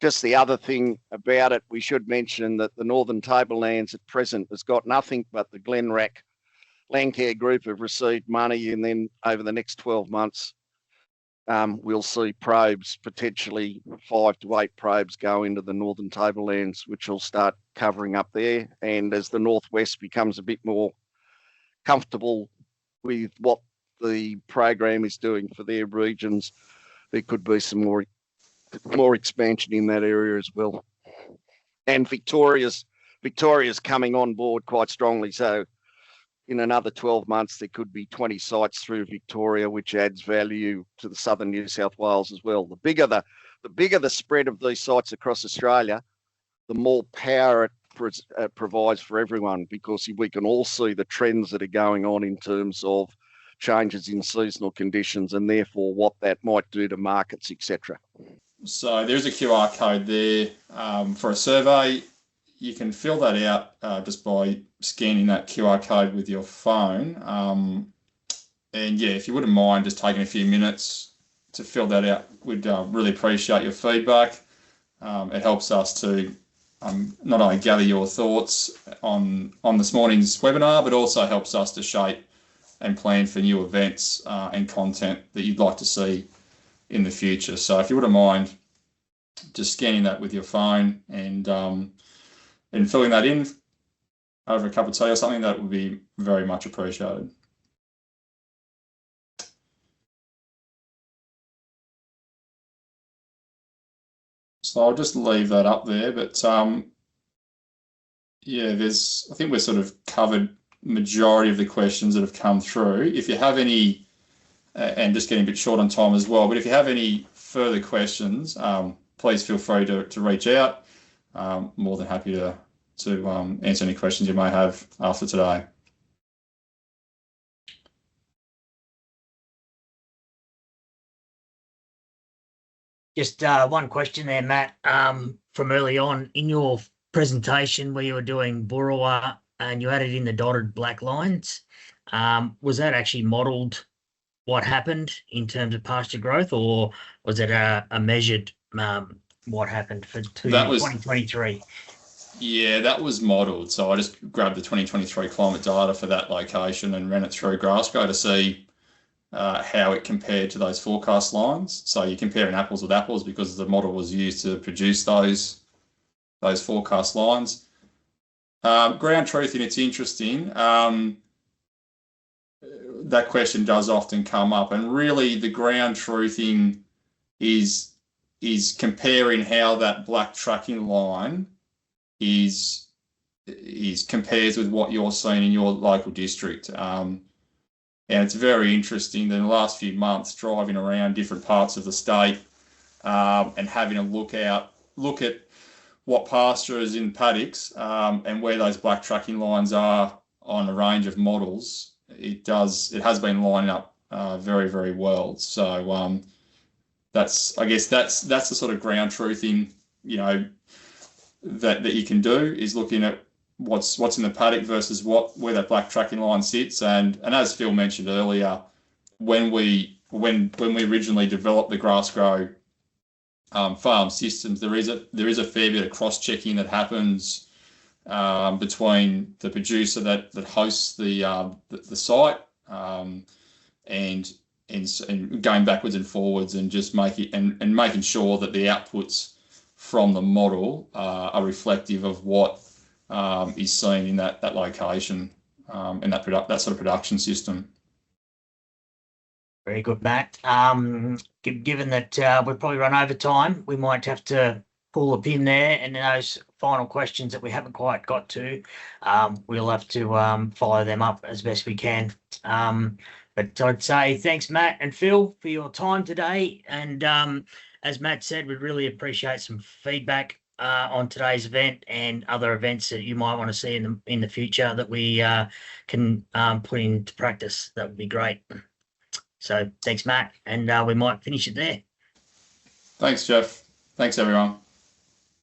Just the other thing about it, we should mention that the Northern Tablelands at present has got nothing but the Glenrack Landcare Group have received money, and then over the next 12 months, we'll see probes, potentially 5 to 8 probes go into the Northern Tablelands, which will start covering up there. And as the Northwest becomes a bit more comfortable with what the program is doing for their regions, there could be some more expansion in that area as well. And Victoria's coming on board quite strongly. So in another 12 months, there could be 20 sites through Victoria, which adds value to the southern New South Wales as well. The bigger the spread of these sites across Australia, the more power it provides for everyone, because we can all see the trends that are going on in terms of changes in seasonal conditions and therefore what that might do to markets, etc. So there's a QR code there for a survey. You can fill that out just by scanning that QR code with your phone. And yeah, if you wouldn't mind just taking a few minutes to fill that out, we'd really appreciate your feedback. It helps us to not only gather your thoughts on this morning's webinar, but also helps us to shape and plan for new events and content that you'd like to see in the future. So if you wouldn't mind just scanning that with your phone and filling that in over a cup of tea or something, that would be very much appreciated. So I'll just leave that up there, but yeah, I think we've sort of covered majority of the questions that have come through. If you have any, and just getting a bit short on time as well, but if you have any further questions, please feel free to reach out. More than happy to answer any questions you may have after today. Just one question there, Matt, from early on in your presentation where you were doing Burrawa and you added in the dotted black lines. Was that actually modelled what happened in terms of pasture growth, or was it a measured what happened for 2023? Yeah, that was modelled. So I just grabbed the 2023 climate data for that location and ran it through Grassgrow to see how it compared to those forecast lines. So you're comparing apples with apples because the model was used to produce those forecast lines. Ground truthing, it's interesting. That question does often come up, and really the ground truthing is comparing how that black tracking line is compares with what you're seeing in your local district. And it's very interesting that in the last few months, driving around different parts of the state and having a look at what pasture is in paddocks and where those black tracking lines are on a range of models, it has been lining up very, very well. So I guess that's the sort of ground truthing, that you can do, is looking at what's in the paddock versus where that black tracking line sits. And as Phil mentioned earlier, when we originally developed the Grassgrow farm systems, there is a fair bit of cross-checking that happens between the producer that hosts the site and going backwards and forwards, and just making sure that the outputs from the model are reflective of what is seen in that location and that sort of production system. Very good, Matt. Given that we've probably run over time, we might have to pull a pin there, and those final questions that we haven't quite got to, we'll have to follow them up as best we can. But I'd say thanks, Matt and Phil, for your time today. And as Matt said, we'd really appreciate some feedback on today's event and other events that you might want to see in the future that we can put into practice. That would be great. So thanks, Matt, and we might finish it there. Thanks, Jeff. Thanks, everyone.